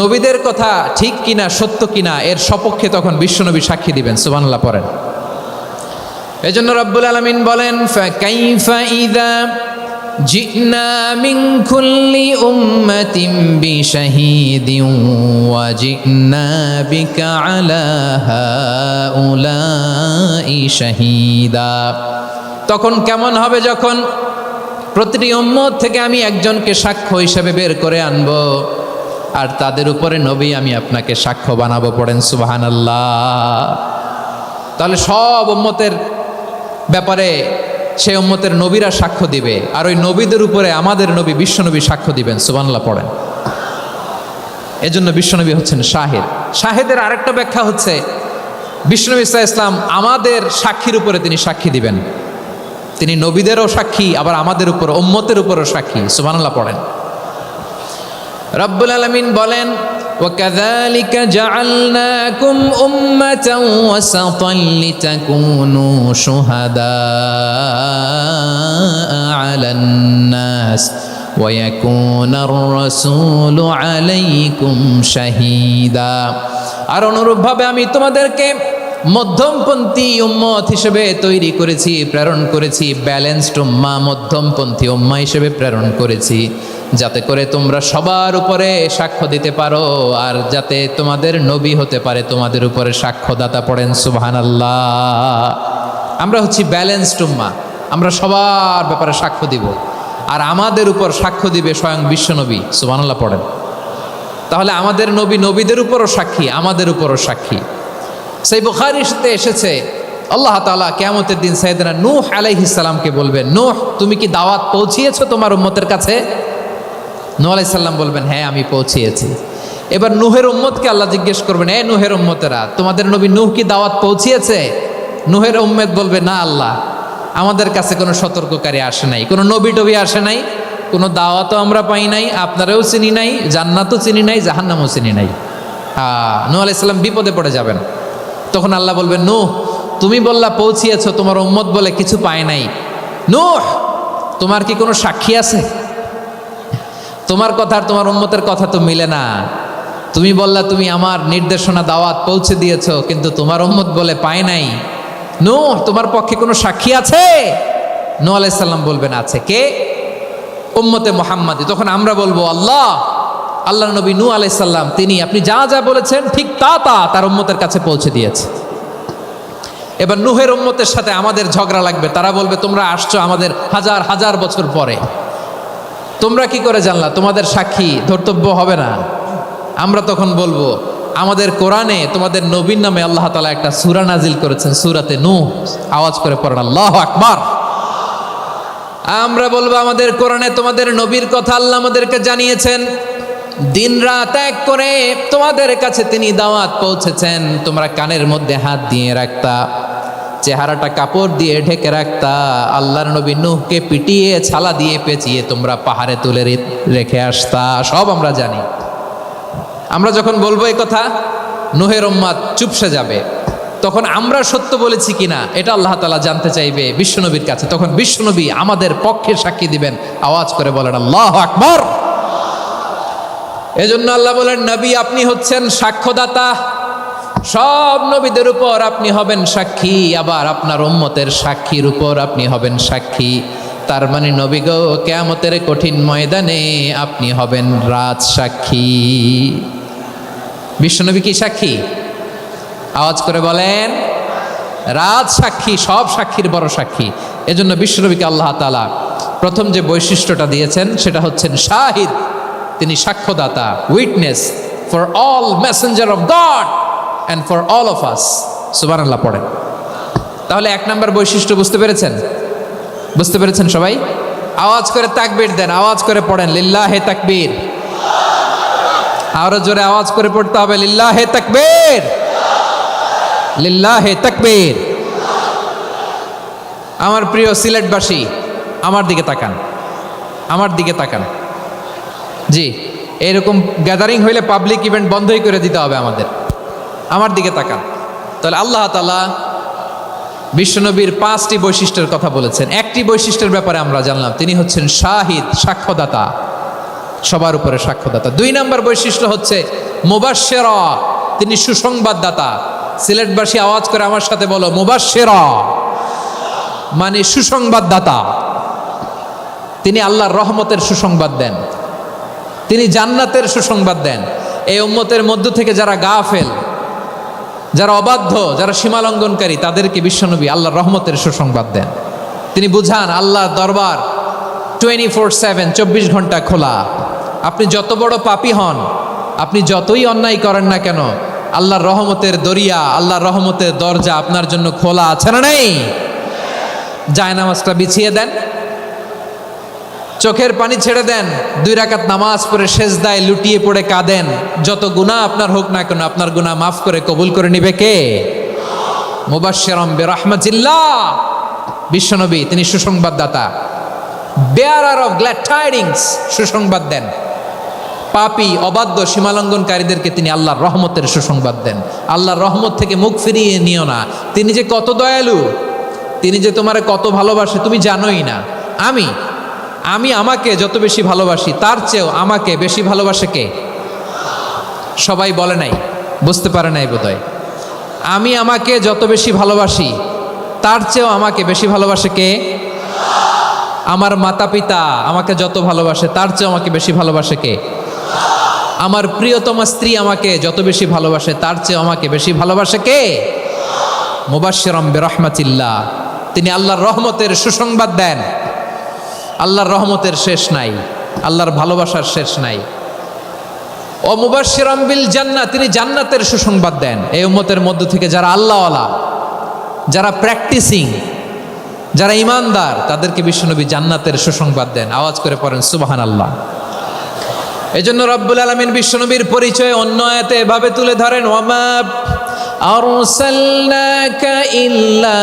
নবীদের কথা ঠিক কিনা, সত্য কিনা, এর সপক্ষে তখন বিশ্বনবী সাক্ষী দিবেন। সুবহানাল্লাহ পড়েন। এজন্য রব্বুল আলামিন বলেন ফাকাইফা ইযা জিনা মিন কুল্লি উম্মাতিন বিশাহীদিন ওয়া জিনা বিকা আলা হাউলাই শাহীদা। তখন কেমন হবে যখন প্রতিটি উম্মত থেকে আমি একজনকে সাক্ষ্য হিসেবে বের করে আনবো, আর তাদের উপরে নবী আমি আপনাকে সাক্ষ্য বানাবো। পড়েন সুবহানাল্লাহ। তাহলে সব উম্মতের ব্যাপারে সেই উম্মতের নবীরা সাক্ষ্য দিবে, আর ওই নবীদের উপরে আমাদের নবী বিশ্বনবী সাক্ষ্য দিবেন। সুবহানাল্লাহ পড়েন। এজন্য বিশ্বনবী হচ্ছেন শাহিদ। শাহিদের আরেকটা ব্যাখ্যা হচ্ছে বিশ্বনবী সাল্লাল্লাহু আলাইহি ওয়াসাল্লাম আমাদের সাক্ষীর উপরে তিনি সাক্ষী দিবেন। তিনি নবীদেরও সাক্ষী, আবার আমাদের উপর উম্মতের উপরও সাক্ষী। সুবহানাল্লাহ পড়েন। রব্বুল আলামিন বলেন وَكَذَلِكَ جَعَلْنَاكُمْ أُمَّةً وَسَطًا لِتَكُونُوا شُهَدَاءَ عَلَى النَّاسِ وَيَكُونَ الرَّسُولُ عَلَيْكُمْ شَهِيدًا। আর অনুরূপভাবে আমি তোমাদেরকে মধ্যমপন্থী উম্মত হিসেবে তৈরি করেছি, প্রেরণ করেছি। ব্যালেন্সড উম্মাহ, মধ্যমপন্থী উম্মাহ হিসেবে প্রেরণ করেছি, যাতে করে তোমরা সবার উপরে সাক্ষ্য দিতে পারো, আর যাতে তোমাদের নবী হতে পারে তোমাদের উপরে সাক্ষ্যদাতা। পড়েন সুবহানাল্লাহ। আমরা হচ্ছি ব্যালেন্সড উম্মাহ, আমরা সবার ব্যাপারে সাক্ষ্য দিব, আর আমাদের উপর সাক্ষ্য দিবে স্বয়ং বিশ্বনবী। সুবহানাল্লাহ পড়েন। তাহলে আমাদের নবী নবীদের উপরও সাক্ষী, আমাদের উপরও সাক্ষী। সেই বুখারীর সাথে এসেছে আল্লাহ তাআলা কিয়ামতের দিন সাইয়েদনা নূহ আলাইহিস সালামকে বলবেন, নূহ তুমি কি দাওয়াত পৌঁছিয়েছো তোমার উম্মতের কাছে? নূহ আলাইহিস সালাম বলবেন হ্যাঁ আমি পৌঁছিয়েছি। এবার নূহের উম্মতকে আল্লাহ জিজ্ঞেস করবেন, এ নূহের উম্মতেরা তোমাদের নবী নূহ কি দাওয়াত পৌঁছিয়েছে? নূহের উম্মত বলবে না আল্লাহ, আমাদের কাছে কোনো সতর্ককারী আসে নাই, কোনো নবী টবি আসে নাই, কোনো দাওয়াতও আমরা পাই নাই, আপনারাও চিনি নাই, জান্নাতও চিনি নাই, জাহান্নামও চিনি নাই। নূহ আলাইহিস সালাম বিপদে পড়ে যাবেন। তখন আল্লাহ বলবেন নূহ তুমি বললা পৌঁছিয়েছো, তোমার উম্মত বলে কিছু পায় নাই। নূহ তোমার কি কোনো সাক্ষী আছে? তোমার কথা আর তোমার উম্মতের কথা তো মিলে না। তুমি বললা তুমি আমার নির্দেশনা দাওয়াত পৌঁছে দিয়েছো, কিন্তু তোমার উম্মত বলে পায় নাই। নূহ তোমার পক্ষে কোনো সাক্ষী আছে? নূহ আলাইহিস সালাম বলবেন আছে। কে? উম্মতে মুহাম্মাদি। তখন আমরা বলবো আল্লাহ নবী নূহ আলাইহিস সালাম তিনি আপনি যা যা বলেছেন ঠিক তা তার উম্মতের কাছে পৌঁছে দিয়েছে। এবার নূহের উম্মতের সাথে আমাদের ঝগড়া লাগবে। তারা বলবে তোমরা আসছো আমাদের হাজার হাজার বছর পরে, তোমরা কি করে জানলা? তোমাদের সাক্ষী ধর্তব্য হবে না। আমরা তখন বলবো আমাদের কোরআনে তোমাদের নবীর নামে আল্লাহ তাআলা একটা সূরা নাজিল করেছেন, সূরাতে নূহ। আওয়াজ করে পড়েন আল্লাহু আকবার। আমরা বলবো আমাদের কোরআনে তোমাদের নবীর কথা আল্লাহ আমাদেরকে জানিয়েছেন, দিন রাত এক করে তোমাদের কাছে তিনি দাওয়াত পৌঁছেছেন। তোমরা কানের মধ্যে হাত দিয়ে রাখতা, চেহারাটা কাপড় দিয়ে ঢেকে রাখতা, আল্লাহর নবী নূহকে পিটিয়ে ছালা দিয়ে পেঁচিয়ে তোমরা পাহাড়ে তুলে রেখে আসতা। সব আমরা জানি। আমরা যখন বলবো এই কথা নূহের উম্মত চুপসে যাবে। তখন আমরা সত্য বলেছি কিনা এটা আল্লাহ তাআলা জানতে চাইবে বিশ্বনবীর কাছে। তখন বিশ্বনবী আমাদের পক্ষে সাক্ষী দিবেন। আওয়াজ করে বলেন আল্লাহু আকবার। এজন্য আল্লাহ বলেন নবী আপনি হচ্ছেন সাক্ষ্যদাতা, সব নবীদের উপর আপনি হবেন সাক্ষী, আবার আপনার উম্মতের সাক্ষীর উপর আপনি হবেন সাক্ষী। তার মানে নবী গো কিয়ামতের কঠিন ময়দানে আপনি হবেন রাজ সাক্ষী। বিশ্বনবী কি সাক্ষী? আওয়াজ করে বলেন রাজ সাক্ষী, সব সাক্ষীর বড় সাক্ষী। এজন্য বিশ্বনবীকে আল্লাহ তাআলা প্রথম যে বৈশিষ্ট্যটা দিয়েছেন সেটা হচ্ছেন শাহিদ। তিনি সাক্ষ্যদাতা, witness for all messenger of God and for all of us. সুবহানাল্লাহ পড়েন। তাহলে 1 নম্বর বৈশিষ্ট্য বুঝতে পেরেছেন? বুঝতে পেরেছেন সবাই? আওয়াজ করে তাকবীর দেন, আওয়াজ করে পড়েন লিল্লাহে তাকবীর। আরো জোরে আওয়াজ করে পড়তে হবে লিল্লাহে তাকবীর, লিল্লাহে তাকবীর। আমার প্রিয় সিলেটবাসী, আমার দিকে তাকান, আমার দিকে তাকান। জি, এরকম গ্যাদারিং হইলে পাবলিক ইভেন্ট বন্ধই করে দিতে হবে আমাদের। আমার দিকে তাকান। তাহলে আল্লাহ তাআলা বিশ্বনবীর 5টি বৈশিষ্ট্যের কথা বলেছেন। একটি বৈশিষ্ট্যের ব্যাপারে আমরা জানলাম, তিনি হচ্ছেন শাহিদ, সাক্ষ্যদাতা, সবার উপরে সাক্ষ্যদাতা। 2 নম্বর বৈশিষ্ট্য হচ্ছে মুবাশশিরা, তিনি সুসংবাদদাতা। সিলেটবাসী আওয়াজ করে আমার সাথে বলো মুবাশশিরা, মানে সুসংবাদদাতা। তিনি আল্লাহর রহমতের সুসংবাদ দেন, তিনি জান্নাতের সুসংবাদ দেন। এই উম্মতের মধ্য থেকে যারা গাফেল, যারা অবাধ্য, যারা সীমালঙ্ঘনকারী, তাদেরকে বিশ্বনবী আল্লাহর রহমতের সুসংবাদ দেন। তিনি বুঝান আল্লাহর দরবার 24/7, 24 ঘন্টা খোলা। আপনি যত বড় পাপী হন, আপনি যতই অন্যায় করেন না কেন, আল্লাহর রহমতের দরিয়া, আল্লাহর রহমতের দরজা আপনার জন্য খোলা আছে না নেই? জায়নামাজটা বিছিয়ে দেন, চোখের পানি ছেড়ে দেন, 2 রাকাত নামাজ পড়ে সেজদায় লুটিয়ে পড়ে কাঁদেন। যত গুনাহ আপনার হোক না কেন, আপনার গুনাহ মাফ করে কবুল করে নিবে কে? মুবাশশিরাম বিরহমাতিল্লাহ, বিশ্বনবী তিনি সুসংবাদদাতা, বেয়ারার অফ গ্ল্যাড টাইডিংস, সুসংবাদ দেন। পাপী, অবাধ্য, সীমালঙ্ঘনকারীদেরকে তিনি আল্লাহর রহমতের সুসংবাদ দেন। আল্লাহর রহমত থেকে মুখ ফিরিয়ে নিও না। তিনি যে কত দয়ালু, তিনি যে তোমারে কত ভালোবাসে তুমি জানোই না। আমি আমাকে যত বেশি ভালোবাসি, তার চেয়েও আমাকে বেশি ভালোবাসে কে? সবাই বলে নাই, বুঝতে পারে নাই বোধহয়। আমি আমাকে যত বেশি ভালোবাসি, তার চেয়েও আমাকে বেশি ভালোবাসে কে? আমার মাতা পিতা আমাকে যত ভালোবাসে, তার চেয়েও আমাকে বেশি ভালোবাসে কে? আমার প্রিয়তমা স্ত্রী আমাকে যত বেশি ভালোবাসে, তার চেয়েও আমাকে বেশি ভালোবাসে কে? মুবাশশিরাম বিরহমাতিল্লাহ, তিনি আল্লাহর রহমতের সুসংবাদ দেন। আল্লাহর রহমতের শেষ নাই, আল্লাহর ভালোবাসার শেষ নাই। ও মুবাশশিরাম বিল জান্নাহ, তিনি জান্নাতের সুসংবাদ দেন। এই উম্মতের মধ্য থেকে যারা আল্লাহওয়ালা, যারা প্র্যাকটিসিং, যারা ইমানদার, তাদেরকে বিশ্বনবী জান্নাতের সুসংবাদ দেন। আওয়াজ করে পড়েন সুবহানাল্লাহ। এই জন্য রব্বুল আলামিন বিশ্বনবীর পরিচয় অন্য আয়াতে এভাবে তুলে ধরেন, ওয়ামা আরসালনাকা ইল্লা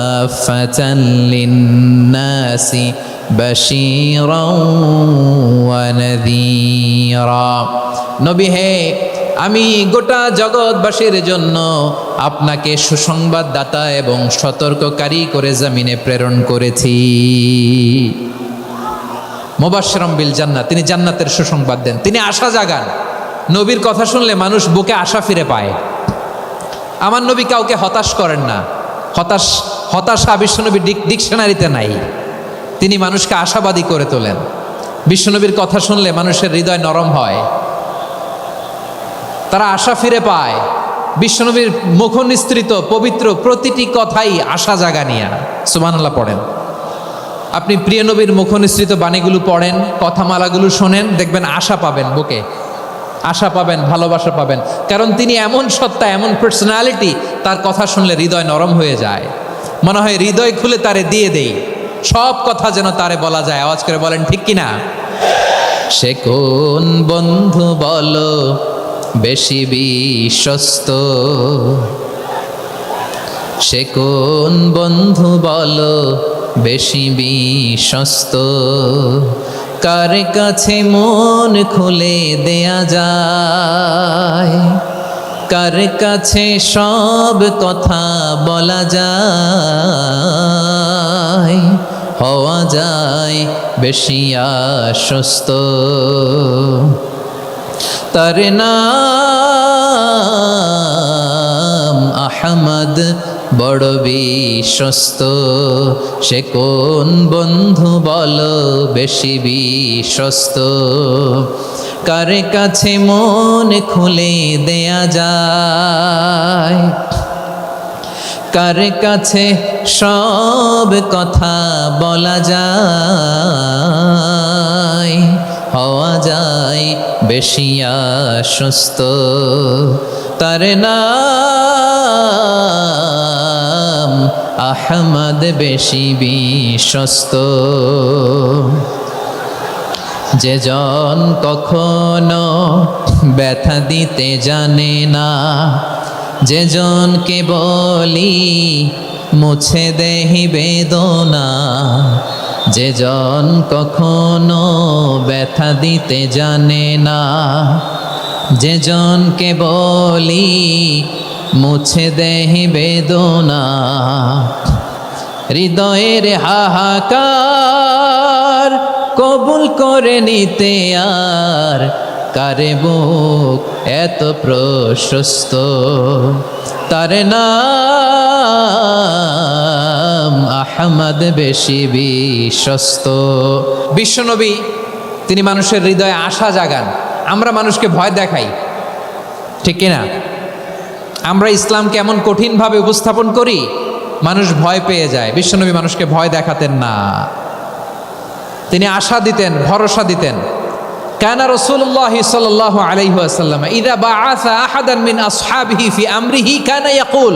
কাফাতান লিন্নাসি বাশীরাও ওয়া নাযীরা। নবী হে, আমি গোটা জগৎবাসীর জন্য আপনাকে সুসংবাদদাতা এবং সতর্ককারী করে জমিনে প্রেরণ করেছি। মুবাশশিরাম বিল জান্নাহ, তিনি জান্নাতের সুসংবাদ দেন, তিনি আশা জাগান। নবীর কথা শুনলে মানুষ বুকে আশা ফিরে পায়। আমার নবী কাউকে হতাশ করেন না। হতাশা বিশ্বনবীর ডিকশনারিতে নাই। তিনি মানুষকে আশাবাদী করে তোলেন। বিশ্বনবীর কথা শুনলে মানুষের হৃদয় নরম হয়, তারা আশা ফিরে পায়। বিশ্বনবীর মুখ নিঃসৃত পবিত্র প্রতিটি কথাই আশা জাগানিয়া। সুবহানাল্লাহ পড়েন। আপনি প্রিয় নবীর মুখ নিঃসৃত বাণীগুলো পড়েন, কথামালাগুলো শোনেন, দেখবেন আশা পাবেন, বুকে আশা পাবেন, ভালোবাসা পাবেন। কারণ তিনি এমন সত্তা, এমন পার্সোনালিটি, তার কথা শুনলে হৃদয় নরম হয়ে যায়। মনে হয় হৃদয় খুলে তারে দিয়ে দেই, সব কথা যেন তারে বলা যায়। আওয়াজ করে বলেন ঠিক কিনা? সে কোন বন্ধু বলো বেশি বিশ্বস্ত, সে কোন বন্ধু বলো বেশি বিশ্বস্ত, কার কাছে মন খুলে দেয়া যায়, কার কাছে সব কথা বলা যায়, হওয়া যায় বেশি আশ্বস্ত। তার নাম আহমদ, বড় বিশ্বস্ত। সে কোন বন্ধু বলো বেশি বিশ্বস্ত, কার কাছে মন খুলে দেয়া যায়, কার কাছে সব কথা বলা যায়, হওয়া যায় বেশি আশ্বস্ত। তার নাম আহমদ বেশি বিশ্বস্ত। যে জন কখনো ব্যথা দিতে জানে না, যে জনকে বলি মুছে দেহি বেদনা, যে জন কখনো ব্যথা দিতে জানে না, যে জনকে বলি মুছে দেহি বেদনা, হৃদয়ের হাহাকার কবুল করে নিতে আর কারে বুক এত প্রশস্ত। তার নাম আহমদ বেশি বিশ্বস্ত। বিশ্বনবী তিনি মানুষের হৃদয়ে আশা জাগান। আমরা মানুষকে ভয় দেখাই, ঠিক কিনা? আমরা ইসলামকে এমন কঠিনভাবে উপস্থাপন করি, মানুষ ভয় পেয়ে যায়। বিশ্বনবী মানুষকে ভয় দেখাতেন না, তিনি আশা দিতেন, ভরসা দিতেন। কানা রাসূলুল্লাহ সাল্লাল্লাহু আলাইহি ওয়াসাল্লাম ইযা বাআসা আহাদান মিন আসহাবিহি ফি আমরিহি কানা ইয়াকুল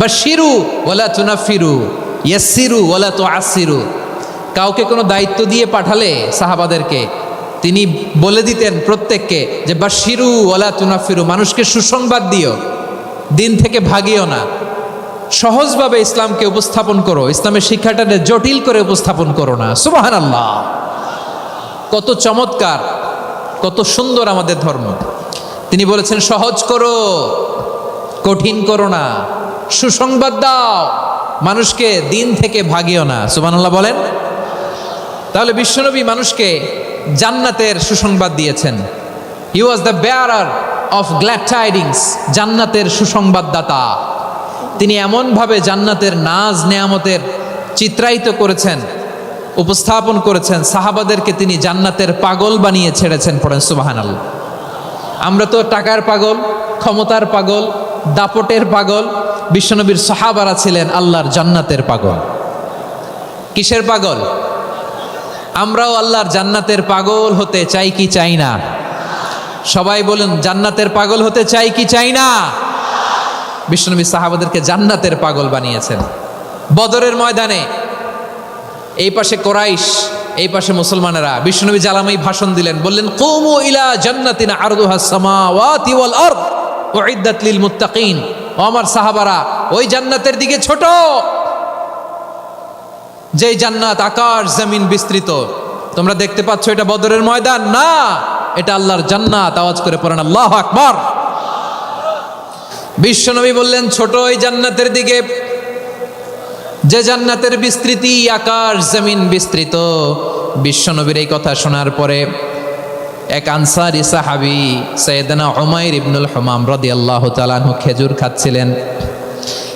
বাশশিরু ওয়ালা তুনাফিরু ইয়াসসিরু ওয়ালা তুআসসিরু। কাউকে কোনো দায়িত্ব দিয়ে পাঠালে সাহাবাদেরকে তিনি বলে দিতেন প্রত্যেককে যে বাশশিরু ওয়ালা তুনাফিরু, মানুষকে সুসংবাদ দিও, দিন থেকে ভাগিও না, সহজভাবে ইসলামকে উপস্থাপন করো, ইসলামের শিক্ষাটাকে জটিল করে উপস্থাপন করো না। সুবহানাল্লাহ, কত চমৎকার, কত সুন্দর আমাদের ধর্ম। তিনি বলেছেন সহজ করো, কঠিন করো না, সুসংবাদ দাও, মানুষকে দিন থেকে ভাগিও না। সুবহানাল্লাহ বলেন। তাহলে বিশ্বনবী মানুষকে জান্নাতের সুসংবাদ দিয়েছেন। He was the bearer of glad tidings, জান্নাতের সুসংবাদদাতা। তিনি এমনভাবে জান্নাতের নাজ নেয়ামতের চিত্রায়িত করেছেন, উপস্থাপন করেছেন, সাহাবাদেরকে তিনি জান্নাতের পাগল বানিয়ে ছেড়েছেন। পড়েন সুবহানাল্লাহ। আমরা তো টাকার পাগল, ক্ষমতার পাগল, দাপটের পাগল। বিশ্বনবীর সাহাবারা ছিলেন আল্লাহর জান্নাতের পাগল। কিসের পাগল? আমরাও আল্লাহর জান্নাতের পাগল হতে চাই কি চাই না? সবাই বলেন, জান্নাতের পাগল হতে চাই কি চাই না? বিশ্বনবী সাহাবাদেরকে জান্নাতের পাগল বানিয়েছেন। বদরের ময়দানে এই পাশে কোরাইশ, এই পাশে মুসলমানেরা। বিশ্বনবী জালামাই ভাষণ দিলেন, বললেন কুমু ইলা জান্নাতিন আরদুহাস সামাওয়াতি ওয়াল আরদ উইদ্দাত লিল মুত্তাকিন। ও আমার সাহাবারা, ওই জান্নাতের দিকে ছোট, যেই জান্নাত আকাশ জমিন বিস্তৃত। তোমরা দেখতে পাচ্ছ এটা বদরের ময়দান না, এটা আল্লাহর জান্নাত। আওয়াজ করে পড়েন আল্লাহু আকবার। বিশ্বনবী বললেন ছোট ওই জান্নাতের দিকে, যে জান্নাতের বিস্তৃতি আকাশ জমিন বিস্তৃত। বিশ্বনবীর এই কথা শোনার পরে এক আনসারী সাহাবী সাইয়েদনা উমাইর ইবনুল হুমাম রাদিয়াল্লাহু তাআলা আনহু খেজুর খাচ্ছিলেন।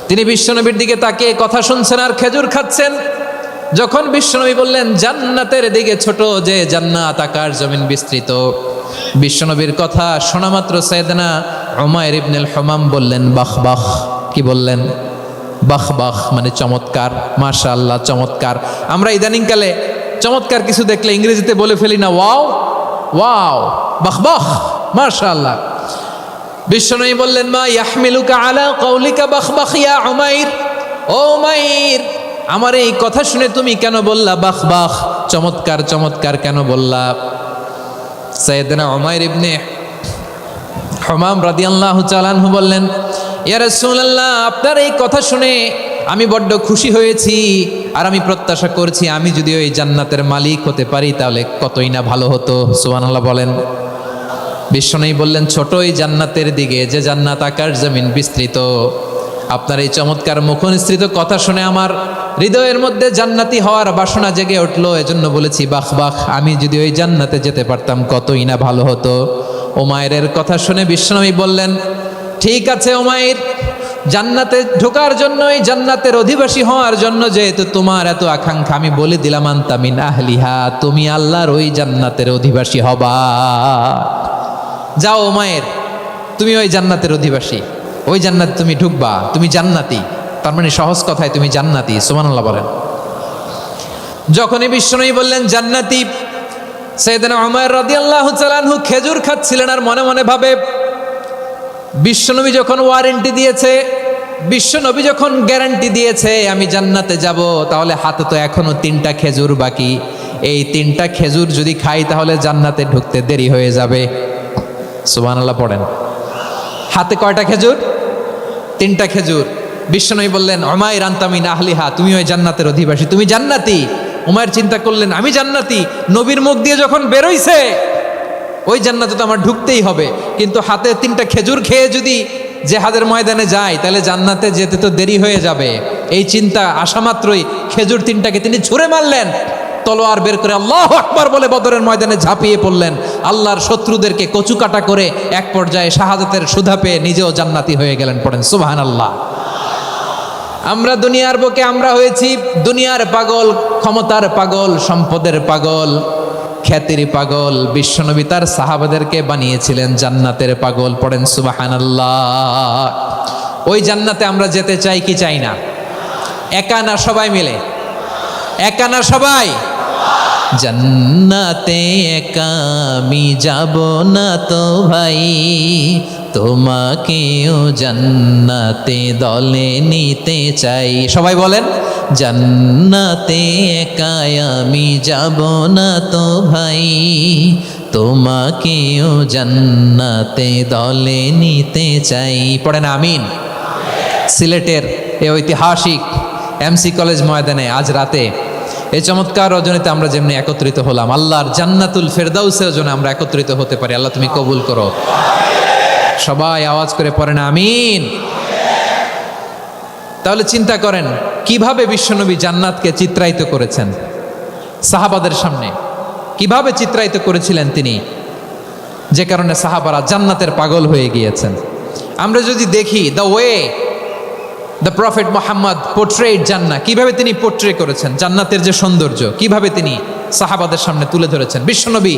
তিনি বিশ্বনবীর দিকে তাকিয়ে কথা শুনছেন আর খেজুর খাচ্ছেন। যখন বিশ্বনবী বললেন জান্নাতের দিকে ছোট, যে জান্নাত আকাশ জমিন বিস্তৃত, বিশ্বনবীর কথা শোনা মাত্র সাইয়েদনা উমাইর ইবনুল হুমাম বললেন বাহ বাহ। কি বললেন? বাহ বাহ মানে চমৎকার, মাশাআল্লাহ চমৎকার। আমরা ইদানিংকালে চমৎকার কিছু দেখলে ইংরেজিতে বলে ফেলি না ওয়াও ওয়াও, বাহ বাহ, মাশাআল্লাহ। বিশ্বনবী বললেন মা ইয়াহমিলুকা আলা কওলিকা বাহ বাহ ইয়া উমাইর। ও উমাইর, আমার এই কথা শুনে তুমি কেন বললা বাহ বাহ, চমৎকার চমৎকার কেন বললা? সাইয়েদনা উমাইর ইবনে হুমাম রাদিয়াল্লাহু তাআলা আনহু বললেন ইয়া রাসূলুল্লাহ, আপনার এই কথা শুনে আমি বড্ড খুশি হয়েছি, আর আমি প্রত্যাশা করছি আমি যদি ওই জান্নাতের মালিক হতে পারি তাহলে কতই না ভালো হতো। সুবহানাল্লাহ বলেন। বিশ্বনবী বললেন ছোট ওই জান্নাতের দিকে, যে জান্নাত আকাশ জমিন বিস্তৃত। আপনার এই চমৎকার মুখনিসৃত কথা শুনে আমার হৃদয়ের মধ্যে জান্নাতি হওয়ার বাসনা জেগে উঠলো, এজন্য বলেছি বাহ বাহ, আমি যদি ওই জান্নাতে যেতে পারতাম কতই না ভালো হতো। উমাইরের কথা শুনে বিশ্বনবী বললেন ঠিক আছে উমাইর, জান্নাতে ঢোকার জন্য, এই জান্নাতের অধিবাসী হওয়ার জন্য যেহেতু তোমার এত আকাঙ্ক্ষা, আমি বলে দিলাম আনতা মিন আহলিহা, তুমি আল্লাহর ওই জান্নাতের অধিবাসী হবা। যাও উমাইর, তুমি ওই জান্নাতের অধিবাসী, ওই জান্নাতে তুমি ঢুকবা, তুমি জান্নাতি। তার মানে সহজ কথায় তুমি জান্নাতি। সুবহানাল্লাহ বলেন। যখনই বিশ্বনবী বললেন জান্নাতি, সাইয়েদনা উমাইর রাদিয়াল্লাহু তাআলা আনহু খেজুর খাচ্ছিলেন আর মনে মনে ভাবে বিশ্বনবী যখন ওয়ারেন্টি দিয়েছে, বিশ্বনবী যখন গ্যারান্টি দিয়েছে আমি জান্নাতে যাব, তাহলে হাতে তো এখনো 3টা খেজুর বাকি। এই 3টা খেজুর যদি খাই তাহলে জান্নাতে ঢুকতে দেরি হয়ে যাবে। সুবহানাল্লাহ পড়েন। হাতে কয়টা খেজুর? 3টা খেজুর। বিশ্বনবী বললেন উমাইর আনতা মিন আহলিহা, তুমি ওই জান্নাতের অধিবাসী, তুমি জান্নাতি। উমাইর চিন্তা করলেন আমি জান্নাতি, নবীর মুখ দিয়ে যখন বেরোইছে ওই জান্নাতে তো আমার ঢুকতেই হবে, কিন্তু হাতে 3টা খেজুর খেয়ে যদি জেহাদের ময়দানে যায় তাহলে জান্নাতে যেতে তো দেরি হয়ে যাবে। এই চিন্তা আসা মাত্রই খেজুর 3টাকে তিনি ছুঁড়ে মারলেন, তলোয়ার বের করে আল্লাহু আকবার বলে বদরের ময়দানে ঝাঁপিয়ে পড়লেন। আল্লাহর শত্রুদেরকে কচুকাটা করে এক পর্যায়ে শাহাদাতের সুধা পেয়ে নিজেও জান্নাতি হয়ে গেলেন। পড়েন সুবহানাল্লাহ। আমরা দুনিয়ার বুকে আমরা হয়েছি দুনিয়ার পাগল, ক্ষমতার পাগল, সম্পদের পাগল, খ্যাতির পাগল। বিশ্বনবী তার সাহাবাদেরকে বানিয়েছিলেন জান্নাতের পাগল। পড়েন সুবহানাল্লাহ। ওই জান্নাতে আমরা যেতে চাই কি চাই না? একা না সবাই মিলে? একা না সবাই? জান্নাতে একা আমি যাব না তো ভাই, তোমাকেও জান্নাতে দলে নিতে চাই। সবাই বলেন জান্নাতে একা আমি যাব না তো ভাই, তোমাকেও জান্নাতে দলে নিতে চাই। পড়েন আমিন। সিলেটের এই ঐতিহাসিক এমসি কলেজ ময়দানে আজ রাতে এই চমৎকার রজনীতে আমরা যেমনি একত্রিত হলাম, আল্লাহর জান্নাতুল ফেরদাউসের জন্য আমরা একত্রিত হতে পারি। আল্লাহ তুমি কবুল করো। সবাই আওয়াজ করে পড়েন আমিন। তাহলে চিন্তা করেন কিভাবে বিশ্বনবী জান্নাতকে চিত্রায়িত করেছেন সাহাবাদের সামনে, কিভাবে চিত্রায়িত করেছিলেন তিনি, যে কারণে সাহাবারা জান্নাতের পাগল হয়ে গিয়েছেন। আমরা যদি দেখি the way the prophet Muhammad portrait জান্নাত, কিভাবে তিনি পোর্ট্রে করেছেন জান্নাতের যে সৌন্দর্য, কিভাবে তিনি সাহাবাদের সামনে তুলে ধরেছেন। বিশ্বনবী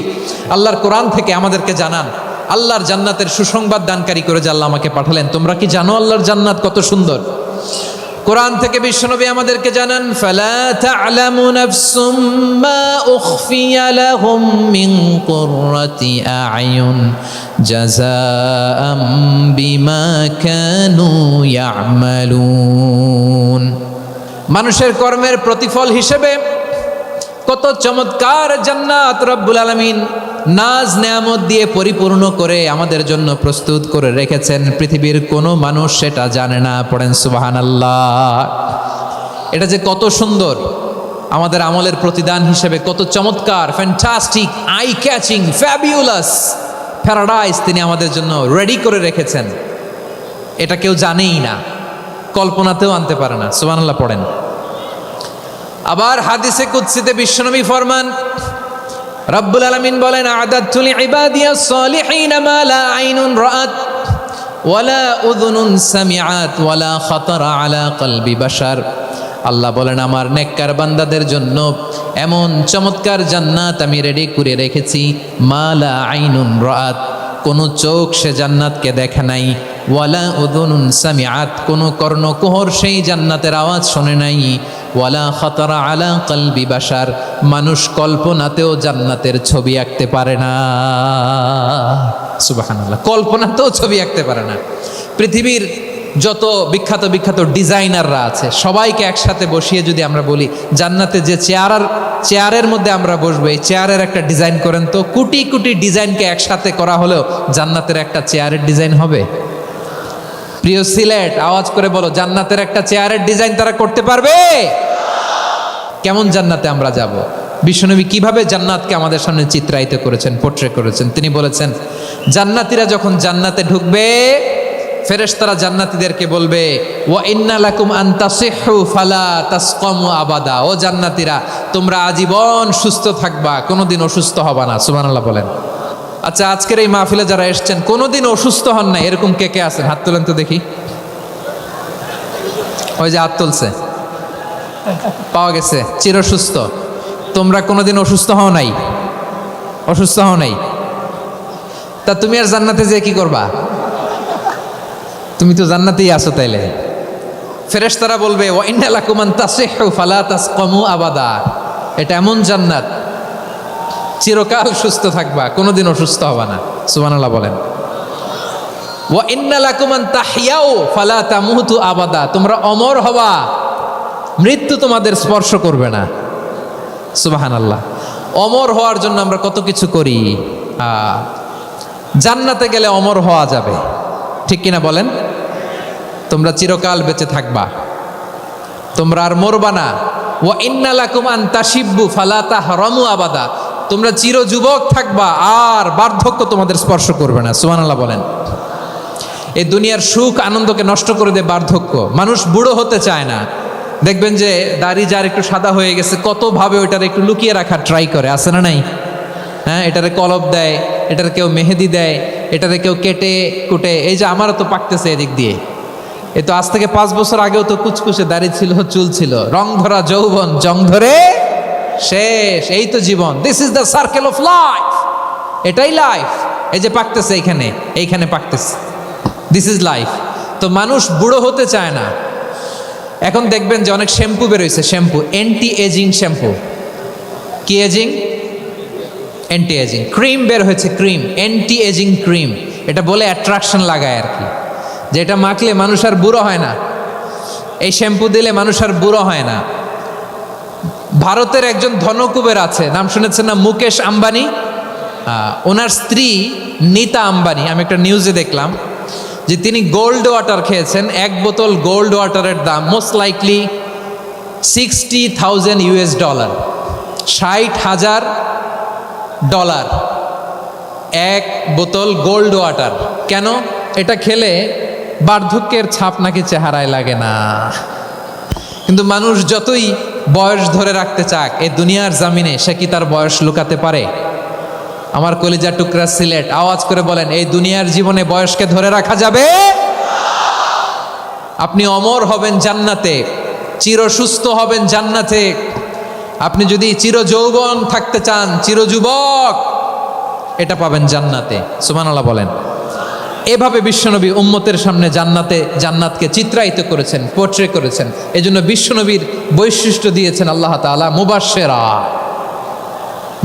আল্লাহর কোরআন থেকে আমাদেরকে জানান আল্লাহর জান্নাতের সুসংবাদ দানকারী করে যে আল্লাহ আমাকে পাঠালেন। তোমরা কি জানো আল্লাহর জান্নাত কত সুন্দর? কোরআন থেকে বিশ্বনবী আমাদেরকে জানান ফালা তা'লামু নাফসুম মা উখফিয়া লাহুম মিন কুররাতি আ'য়ুন জাযাআম বিমা কানু ইয়া'মালুন। মানুষের কর্মের প্রতিফল হিসেবে কত চমৎকার জান্নাত রব্বুল আলামিন নাজ নেয়ামত দিয়ে পরিপূর্ণ করে আমাদের জন্য প্রস্তুত করে রেখেছেন। পৃথিবীর কোনো মানুষ সেটা জানে না। পড়েন সুবহানাল্লাহ। এটা যে কত সুন্দর, আমাদের আমলের প্রতিদান হিসেবে কত চমৎকার, fantastic, eye catching, fabulous paradise তিনি আমাদের জন্য রেডি করে রেখেছেন। এটা কেউ জানেই না, কল্পনাতেও আনতে পারে না। সুবহানাল্লাহ পড়েন। আবার হাদিসে কুদসিতে বিশ্বনবী ফরমান, রব্বুল আলামিন বলেন আ'দাদতু লিইবাদিয়াস সালিহিন মা লা আইনুন রাআত ওয়ালা উযুনুন সামিআত ওয়ালা খাতারা আলা কলবি বাশার। আল্লাহ বলেন আমার নেককার বান্দাদের জন্য এমন চমৎকার জান্নাত আমি রেডি করে রেখেছি, মা লা আইনুন রাআত, কোনো চোখ সে জান্নাতকে দেখে নাই, ওয়ালা উযুনুন সামিআত, কোনো কর্ণকুহর সেই জান্নাতের আওয়াজ শোনে নাই, ওয়ালা খাতারা আলা কলবি বাশার, মানুষ কল্পনাতেও জান্নাতের ছবি আঁকতে পারে না। সুবহানাল্লাহ, কল্পনাতেও ছবি আঁকতে পারে না। পৃথিবীর যত বিখ্যাত বিখ্যাত ডিজাইনাররা আছে সবাইকে একসাথে বসিয়ে যদি আমরা বলি জান্নাতে যে চেয়ারের মধ্যে আমরা বসবো, এই চেয়ারের একটা ডিজাইন করেন তো, কোটি কোটি ডিজাইনকে একসাথে করা হলেও জান্নাতের একটা চেয়ারের ডিজাইন হবে? প্রিয় সিলেট আওয়াজ করে বলো, জান্নাতের একটা চেয়ারের ডিজাইন তারা করতে পারবে? কেমন জান্নাতে আমরা যাব? বিশ্বনবী কিভাবে জান্নাতকে আমাদের সামনে চিত্রায়িত করেছেন, পোর্ট্রে করেছেন। তিনি বলেছেন জান্নাতীরা যখন জান্নাতে ঢুকবে ফেরেশতারা জান্নাতীদেরকে বলবে ওয়া ইন্না লাকুম আন তাসিহু ফালা তাসকামু আবাদা, ও জান্নাতীরা তোমরা আজীবন সুস্থ থাকবা, কোনোদিন অসুস্থ হবা না। সুবহানাল্লাহ বলেন। আচ্ছা, আজকের এই মাহফিলে যারা এসেছেন কোনোদিন অসুস্থ হন না এরকম কে কে আছেন? হাত তোলেন তো দেখি। ওই যে হাত তুলছে, পাওয়া গেছে, চিরসুস্থ। তোমরা কোনোদিন অসুস্থ হও নাই? অসুস্থ হও নাই? তা তুমি আর জান্নাতে যে কি করবা? তুমি তো জান্নাতেই আছো। তাইলে ফেরেশতারা বলবে ওয়া ইন্না লাকুম আন তাসিহু ফালা তাসকামু আবাদা, এটা এমন জান্নাত চিরকাল সুস্থ থাকবা, কোনোদিন অসুস্থ হবা না। সুবহানাল্লাহ বলেন। ওয়া ইন্না লাকুম আন তাহইয়াউ ফালা তামুতু আবাদা, তোমরা অমর হবা, মৃত্যু তোমাদের স্পর্শ করবে না। সুবহানাল্লাহ। অমর হওয়ার জন্য আমরা কত কিছু করি। জান্নাতে গেলে অমর হওয়া যাবে, ঠিক কিনা বলেন? তোমরা চিরকাল বেঁচে থাকবা, তোমরা আর মরবা না। ওয়া ইন্না লাকুম আন তাশিব্বু ফালা তাহরামু আবাদা, তোমরা চির যুবক থাকবা, আর বার্ধক্য তোমাদের স্পর্শ করবে না। সুবহানাল্লাহ বলেন। এই দুনিয়ার সুখ আনন্দকে নষ্ট করে দেয় বার্ধক্য। মানুষ বুড়ো হতে চায় না। দেখবেন যে দাড়ি যার একটু সাদা হয়ে গেছে, কতভাবে ওইটার একটু লুকিয়ে রাখার ট্রাই করে, আছে না নাই? হ্যাঁ, এটারে কলপ দেয়, এটার কেউ মেহেদি দেয়, এটারে কেউ কেটে কুটে। এই যে আমারও তো পাকতেছে এদিক দিয়ে, এ তো আজ থেকে 5 বছর আগেও তো কুচকুচে দাড়ি ছিল, চুল ছিল, রং ধরা যৌবন জং ধরে শেষ। এই তো জীবন, this is the circle of life, এটাই লাইফ। এই যে পাকতেছে এইখানে পাকতেছে, দিস ইজ লাইফ। তো মানুষ বুড়ো হতে চায় না। এখন দেখবেন যে অনেক শ্যাম্পু বেরোইছে, শ্যাম্পু অ্যান্টি এজিং শ্যাম্পু। কি এজিং? Anti aging. ক্রিম বের হয়েছে, ক্রিম, অ্যান্টি এজিং ক্রিম। এটা বলে অ্যাট্রাকশন লাগায় আর কি, যে এটা মাখলে মানুষ আর বুড়ো হয় না, এই শ্যাম্পু দিলে মানুষ আর বুড়ো হয় না। ভারতের একজন ধনকুবের আছে, নাম শুনেছেন না? মুকেশ আম্বানি। ওনার স্ত্রী নীতা আম্বানি, আমি একটা নিউজে দেখলাম যে তিনি গোল্ড ওয়াটার খেয়েছেন। 1 বোতল গোল্ড ওয়াটারের দাম মোস্ট লাইকলি $60,000, $60,000 1 বোতল গোল্ড ওয়াটার। কেন? এটা খেলে বার্ধক্যের ছাপ নাকি চেহারায় লাগে না। কিন্তু মানুষ যতই বয়স ধরে রাখতে চাক এই দুনিয়ার জামিনে, সে কি তার বয়স লুকাতে পারে? আমার কলিজা টুকরা সিলেট, আওয়াজ করে বলেন, এই দুনিয়ার জীবনে বয়সকে ধরে রাখা যাবে? আপনি অমর হবেন জান্নাতে, চির সুস্থ হবেন জান্নাতে। আপনি যদি চির যৌবন থাকতে চান, চির যুবক, এটা পাবেন জান্নাতে। সুবহানাল্লাহ বলেন। এভাবে বিশ্বনবী উম্মতের সামনে জান্নাতকে চিত্রায়িত করেছেন, পোর্ট্রে করেছেন। এজন্য বিশ্বনবীর বৈশিষ্ট্য দিয়েছেন আল্লাহ তাআলা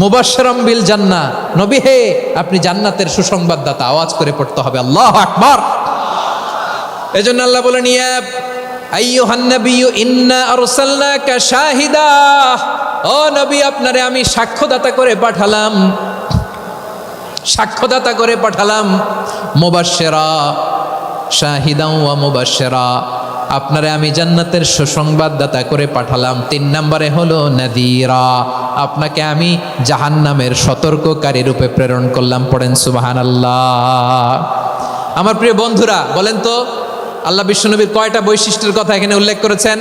মুবাশশিরাম বিল জান্নাহ। নবী হে, আপনি জান্নাতের সুসংবাদদাতা। আওয়াজ করে পড়তে হবে আল্লাহু আকবার। এজন্য আল্লাহ বলেন, ইয়া আইয়ুহান নাবিয়্যু ইন্না আরসালনাকা শাহিদা, ও নবী, আপনারে আমি সাক্ষ্যদাতা করে পাঠালাম, সাক্ষ্যদাতা করে পাঠালাম। মুবাশশিরা, শাহিদা ওয়া মুবাশশিরা, আপনারে আমি জান্নাতের সুসংবাদদাতা করে পাঠালাম। 3 নম্বরে হলো নাযীরা, আপনাকে আমি জাহান্নামের সতর্ককারী রূপে প্রেরণ করলাম। পড়েন সুবহানাল্লাহ। আমার প্রিয় বন্ধুরা, বলেন তো আল্লাহ বিশ্বনবীর কয়টা বৈশিষ্ট্যের কথা এখানে উল্লেখ করেছেন?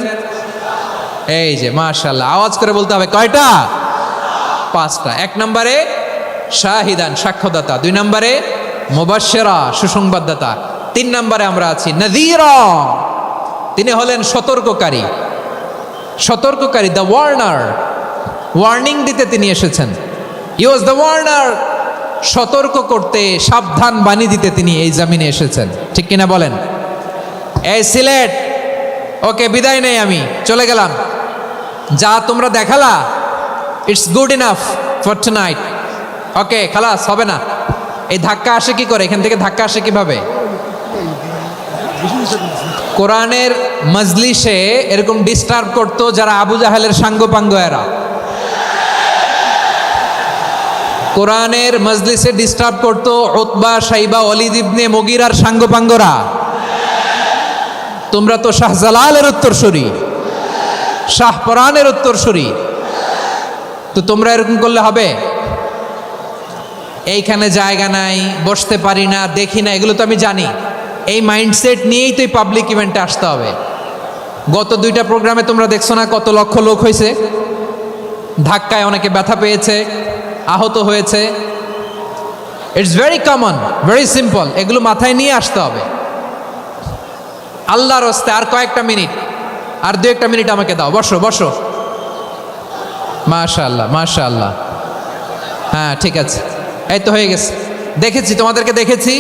এই যে মাশাআল্লাহ, আওয়াজ করে বলতে হবে, কয়টা? 5টা। 1 নম্বরে শাহিদান, সাক্ষ্যদাতা। 2 নম্বরে মুবাশশিরা, সুসংবাদদাতা। 3 নম্বরে আমরা আছি নাযীরা, তিনি হলেন সতর্ককারী। সতর্ককারী, দ্য ওয়ার্নার, ওয়ার্নিং দিতে তিনি এসেছেন। হি ওয়াজ দ্য ওয়ার্নার, সতর্ক করতে, সাবধান বাণী দিতে তিনি এই জামিনে এসেছেন। ঠিক কিনা বলেন? এই সিলেট, ওকে, বিদায় নেই, আমি চলে গেলাম। যা তোমরা দেখালা, it's good enough for tonight. Okay, খালাস, হবে না। এই ধাক্কা আসে কি করে? এখান থেকে ধাক্কা আসে কিভাবে? কোরআনের মজলিসে এরকম ডিস্টার্ব করতো যারা আবু জাহেলের সাঙ্গপাঙ্গ এরা। কোরআনের মজলিসে ডিস্টার্ব করতো উতবা, শাইবা, ওয়ালিদ ইবনে মুগীরার সাঙ্গপাঙ্গরা। তোমরা তো শাহজালালের উত্তরসূরি, শাহপরানের উত্তরসূরি, তো তোমরা এরকম করলে হবে? এইখানে জায়গা নাই, বসতে পারি না, দেখি না, এগুলো তো আমি জানি। এই মাইন্ডসেট নিয়েই তো এই পাবলিক ইভেন্টে আসতে হবে। গত 2টা প্রোগ্রামে তোমরা দেখছো না কত লক্ষ লোক হয়েছে? ধাক্কায় অনেকে ব্যথা পেয়েছে, আহত হয়েছে। It's very common, very simple. এগুলো মাথায় নিয়ে আসতে হবে। আল্লাহর হস্তে আর কয়েকটা মিনিট, আর 2-1টা মিনিট আমাকে দাও। বসো বসো। মাশাআল্লাহ, মাশাআল্লাহ। হ্যাঁ, ঠিক আছে, এই তো হয়ে গেছে। দেখেছি, তোমাদেরকে দেখেছি।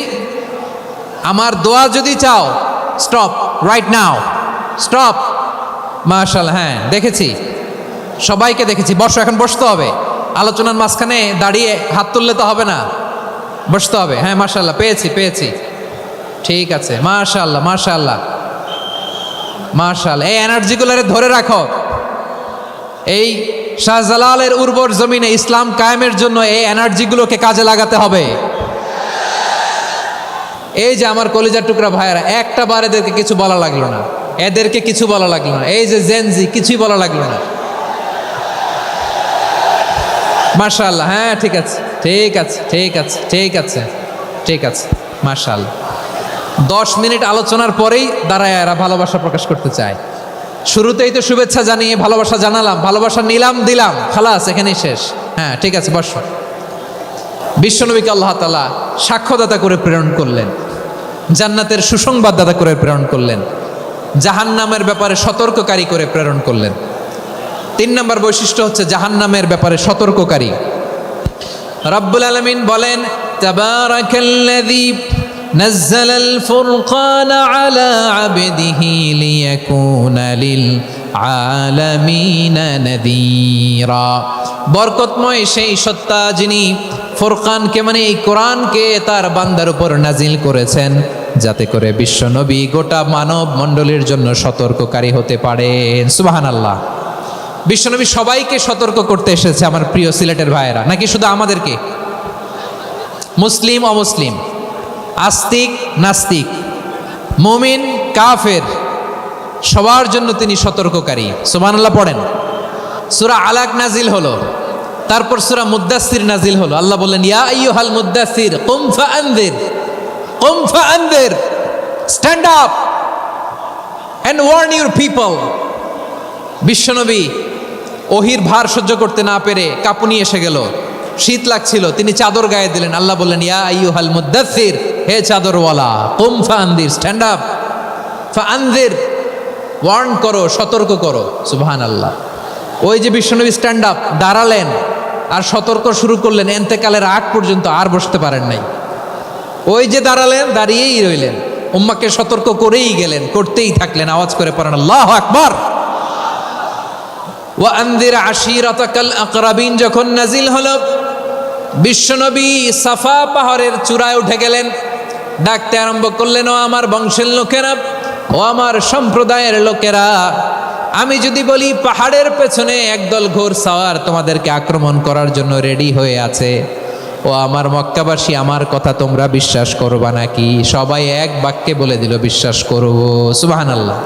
আমার দোয়া যদি চাও, স্টপ রাইট নাও, স্টপ। মাশাআল্লাহ, হ্যাঁ দেখেছি, সবাইকে দেখেছি। বসো, এখন বসতে হবে। আলোচনার মাঝখানে দাঁড়িয়ে হাত তুললে তো হবে না, বসতে হবে। হ্যাঁ মাশাআল্লাহ, পেয়েছি পেয়েছি। ঠিক আছে, মাশাআল্লাহ মাশাআল্লাহ মাশাআল্লাহ। এই এনার্জিগুলোরে ধরে রাখো। এই শাহজালালের উর্বর জমিনে ইসলাম কায়েমের জন্য এই এনার্জিগুলোকে কাজে লাগাতে হবে। এই যে আমার কলিজার টুকরা ভাইয়েরা, একটা বার এদেরকে কিছু বলা লাগলো না, এদেরকে কিছু বলা লাগলো না। এই যে জেনজি, কিছুই বলা লাগলো না। মাশাআল্লাহ, হ্যাঁ ঠিক আছে ঠিক আছে ঠিক আছে ঠিক আছে ঠিক আছে মাশাআল্লাহ। 10 মিনিট আলোচনার পরেই দাঁড়ায় এরা ভালোবাসা প্রকাশ করতে চায়। শুরুতেই তো শুভেচ্ছা জানিয়ে ভালোবাসা জানালাম, ভালোবাসা নিলাম দিলাম, খালাস এখানেই শেষ। হ্যাঁ ঠিক আছে, বসো। বিশ্বনবীকে আল্লাহ তাআলা সাক্ষ্যদাতা করে প্রেরণ করলেন, জান্নাতের সুসংবাদদাতা করে প্রেরণ করলেন, জাহান্নামের ব্যাপারে সতর্ককারী করে প্রেরণ করলেন। 3 নম্বর বৈশিষ্ট্য হচ্ছে জাহান্নামের ব্যাপারে সতর্ককারী। রব্বুল আলামিন বলেন, তাবারাকাল্লাযী নাজ্জালাল ফুরকানা আলা আবদিহি লিয়াকুনা লিল আলামিনা নাযীরা। বরকতময় সেই সত্তা যিনি ফুরকানকে মানে এই কোরআনকে তার বান্দার উপর নাজিল করেছেন, যাতে করে বিশ্বনবী গোটা মানব মণ্ডলীর জন্য সতর্ককারী হতে পারেন। সুবহানাল্লাহ। বিশ্বনবী সবাইকে সতর্ক করতে এসেছে আমার প্রিয় সিলেটের ভাইয়েরা, নাকি শুধু আমাদেরকে? মুসলিম অমুসলিম, আস্তিক নাস্তিক, মুমিন কাফের, সবার জন্য তিনি সতর্ককারী। সুবহানাল্লাহ পড়েন। সূরা আলাক নাজিল হলো, তারপর সূরা মুদ্দাসসির নাজিল হলো। আল্লাহ বললেন, ইয়া আইয়ুহাল মুদ্দাসসির কুম ফাআনযির, কুম ফাআনযির, stand up and warn your people. বিশ্বনবী ওহির ভার সহ্য করতে না পেরে কাঁপুনি এসে গেল, শীত লাগছিল, তিনি চাদর গায়ে দিলেন। আল্লাহ বললেন, ইয়া আইয়ুহাল মুদ্দাসসির, হে চাদরওয়ালা, কুম ফাআনযির, স্ট্যান্ড আপ, ফাআনযির, ওয়ার্ন করো, সতর্ক করো। সুবহানাল্লাহ। ওই যে বিশ্বনবী স্ট্যান্ড আপ, দাঁড়ালেন আর সতর্ক শুরু করলেন, এন্তেকালের আগ পর্যন্ত আর বসতে পারেন নাই। ওই যে দাঁড়ালেন, দাঁড়িয়েই রইলেন, উম্মাকে সতর্ক করেই গেলেন, করতেই থাকলেন। আওয়াজ করে পড়েন আল্লাহু আকবার। ওয়া আনযির আশীরাতাকাল আকরাবিন যখন নাজিল হলো, বিশ্বনবী সাফা পাহাড়ের চূড়ায় উঠে গেলেন, ডাকতে আরম্ভ করলেন, ও আমার বংশের লোকেরা, ও আমার সম্প্রদায়ের লোকেরা, আমি যদি বলি পাহাড়ের পেছনে একদল ঘোড়সাওয়ার তোমাদেরকে আক্রমণ করার জন্য রেডি হয়ে আছে, ও আমার মক্কাবাসী, আমার কথা তোমরা বিশ্বাস করবা নাকি? সবাই এক বাক্যে বলে দিল, বিশ্বাস করব। সুবহানাল্লাহ।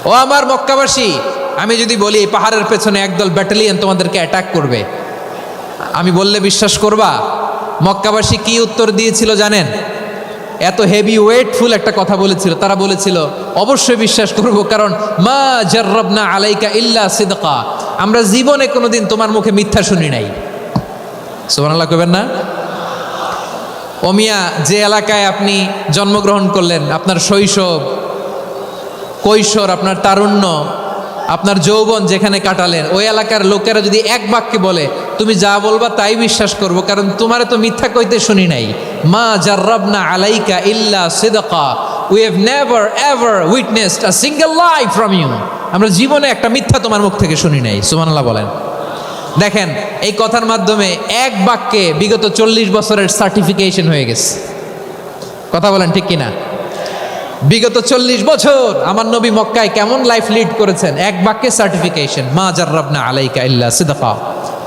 ও আমার মক্কাবাসী, আমি যদি বলি পাহাড়ের পেছনে একদল ব্যাটালিয়ন তোমাদেরকে অ্যাটাক করবে, আমি বললে বিশ্বাস করবা? মক্কাবাসী কি উত্তর দিয়েছিল জানেন? এত হেভি ওয়েটফুল একটা কথা বলেছিল। তারা বলেছিল, অবশ্যই বিশ্বাস করব, কারণ মা জাররাবনা আলাইকা ইল্লা সিদকা, আমরা জীবনে কোনোদিন তোমার মুখে মিথ্যা শুনি নাই। সুবহানাল্লাহ কইবেন না? ও মিয়া, যে এলাকায় আপনি জন্মগ্রহণ করলেন, আপনার শৈশব, কৈশোর, আপনার তারুণ্য, আপনার যৌবন যেখানে কাটালেন, ওই এলাকার লোকেরা যদি এক বাক্যে বলে তুমি যা বলবা তাই বিশ্বাস করব, কারণ তোমারে তো মিথ্যা কইতে শুনি নাই। মা জাররাবনা আলাইকা ইল্লা সিদকা, we have never ever witnessed a single lie from you, আমরা জীবনে একটা মিথ্যা তোমার মুখ থেকে শুনি নাই। সুবহানাল্লাহ বলেন। দেখেন, এই কথার মাধ্যমে এক বাক্যে বিগত 40 বছরের সার্টিফিকেশন হয়ে গেছে। কথা বলেন ঠিক কিনা? বিগত 40 বছর আমার নবী মক্কায় কেমন লাইফ লিড করেছেন, এক বাক্যে সার্টিফিকেশন, মা জাররাবনা আলাইকা ইল্লা সিদকা।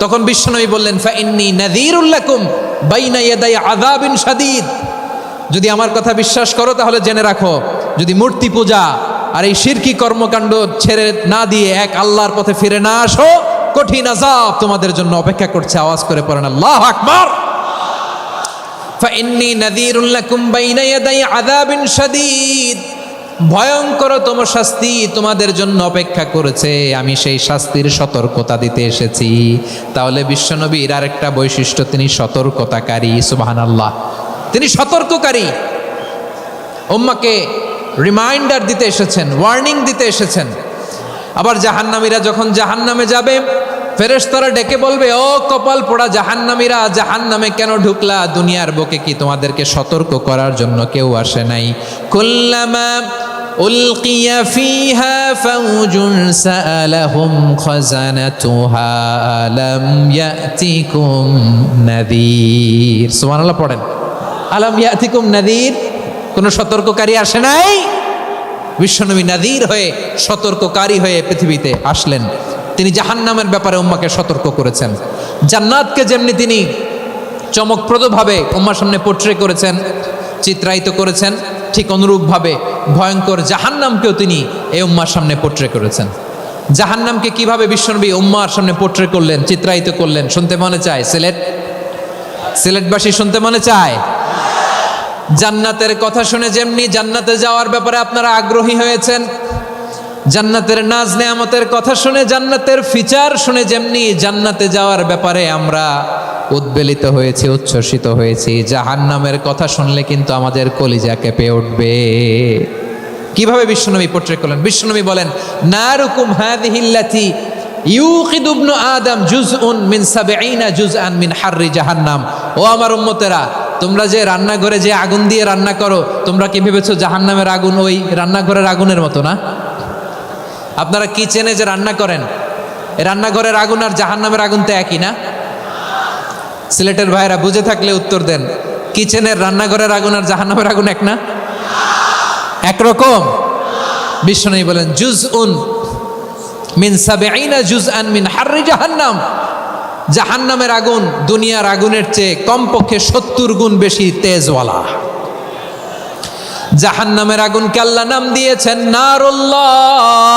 তখন বিশ্বনবী বললেন, ফাইন্নী নাযীরুল লাকুম বাইনা ইয়াদাই আযাবিন শাদীদ, যদি আমার কথা বিশ্বাস করো তাহলে জেনে রাখো, যদি মূর্তি পূজা আর এই শিরকি কর্মকাণ্ড ছেড়ে না দিয়ে এক আল্লাহর পথে ফিরে না আসো, কঠিন আযাব তোমাদের জন্য অপেক্ষা করছে। আওয়াজ করে পড়েন আল্লাহু আকবার। ফাইন্নী নাযীরুল লাকুম বাইনা ইয়াদাই আযাবিন শাদীদ, ভয়ঙ্করতম শাস্তি তোমাদের জন্য অপেক্ষা করেছে, আমি সেই শাস্তির সতর্কতা দিতে এসেছি। তাহলে বিশ্বনবীর আরেকটা বৈশিষ্ট্য, তিনি সতর্কতাকারী। সুবহানাল্লাহ। তিনি সতর্ককারী, উম্মাকে রিমাইন্ডার দিতে এসেছেন, ওয়ার্নিং দিতে এসেছেন। আবার জাহান্নামীরা যখন জাহান্নামে যাবে, ফেরেশতারা ডেকে বলবে, ও কপাল পোড়া জাহান্নামীরা, জাহান্নামে কেন ঢুকলা? দুনিয়ার বুকে কি তোমাদেরকে সতর্ক করার জন্য কেউ আসে নাই? কুল্লামা উলকিয়া ফিহা ফাউজুন সাআলাহুম খাজানাতুহা আলাম ইয়াতিকুম নাযীর। সুবহানাল্লাহ পড়েন, আলাম ইয়াতিকুম নাযীর, কোনো সতর্ককারী আসে নাই? বিশ্বনবী নাযীর হয়ে সতর্ককারী হয়ে পৃথিবীতে আসলেন। তিনি জাহান্নামের ব্যাপারে উম্মাকে সতর্ক করেছেন। জান্নাতকে যেমনি তিনি চমকপ্রদভাবে উম্মার সামনে পোট্রে করেছেন, চিত্রায়িত করেছেন, ঠিক অনুরূপভাবে ভয়ঙ্কর জাহান্নামকেও তিনি এই উম্মার সামনে পোট্রে করেছেন। জাহান্নামকে কিভাবে বিশ্বনবী উম্মার সামনে পোট্রে করলেন, চিত্রায়িত করলেন, শুনতে মনে চায়? সিলেটবাসী শুনতে মনে চায়? জান্নাতের কথা শুনে যেমনি জান্নাতে যাওয়ার ব্যাপারে আপনারা আগ্রহী হয়েছেন, জান্নাতের নাজ নেয়ামতের কথা শুনে, জান্নাতের ফিচার শুনে যেমনি জান্নাতে যাওয়ার ব্যাপারে আমরা উদ্বেলিত হয়েছি, উচ্ছ্বসিত হয়েছি, জাহান্নামের কথা শুনলে কিন্তু আমাদের কলিজা কেঁপে উঠবে। কিভাবে বিশ্বনবী পোট্রে করলেন? বিশ্বনবী বলেন, নারুকুম হাযিহিল্লাতী ইউকিদু ইবনু আদম জুজউন মিন ৭০ জুজআন মিন হাররি জাহান্নাম। ও আমার উম্মতেরা, তোমরা যে রান্নাঘরে যে আগুন দিয়ে রান্না করো, তোমরা কি ভেবেছো জাহান্নামের আগুন ওই রান্নাঘরের আগুনের মতো না? আপনারা কিচেনে যে রান্না করেন, এই রান্নাঘরের আগুন আর জাহান্নামের আগুন তো একই না? সিলেটের ভাইরা বুঝে থাকলে উত্তর দেন। কিচেনের রান্নাঘরের আগুন আর জাহান্নামের আগুন এক না? একরকম? বিশ্বনবী বলেন, জুজউন মিন ৭০ জুজআন মিন হাররি জাহান্নাম। জাহান্নামের আগুন দুনিয়ার আগুনের চেয়ে কমপক্ষে ৭০ গুণ বেশি তেজওয়ালা। জাহান্নামের আগুনকে আল্লাহ নাম দিয়েছেন নারুল্লাহ।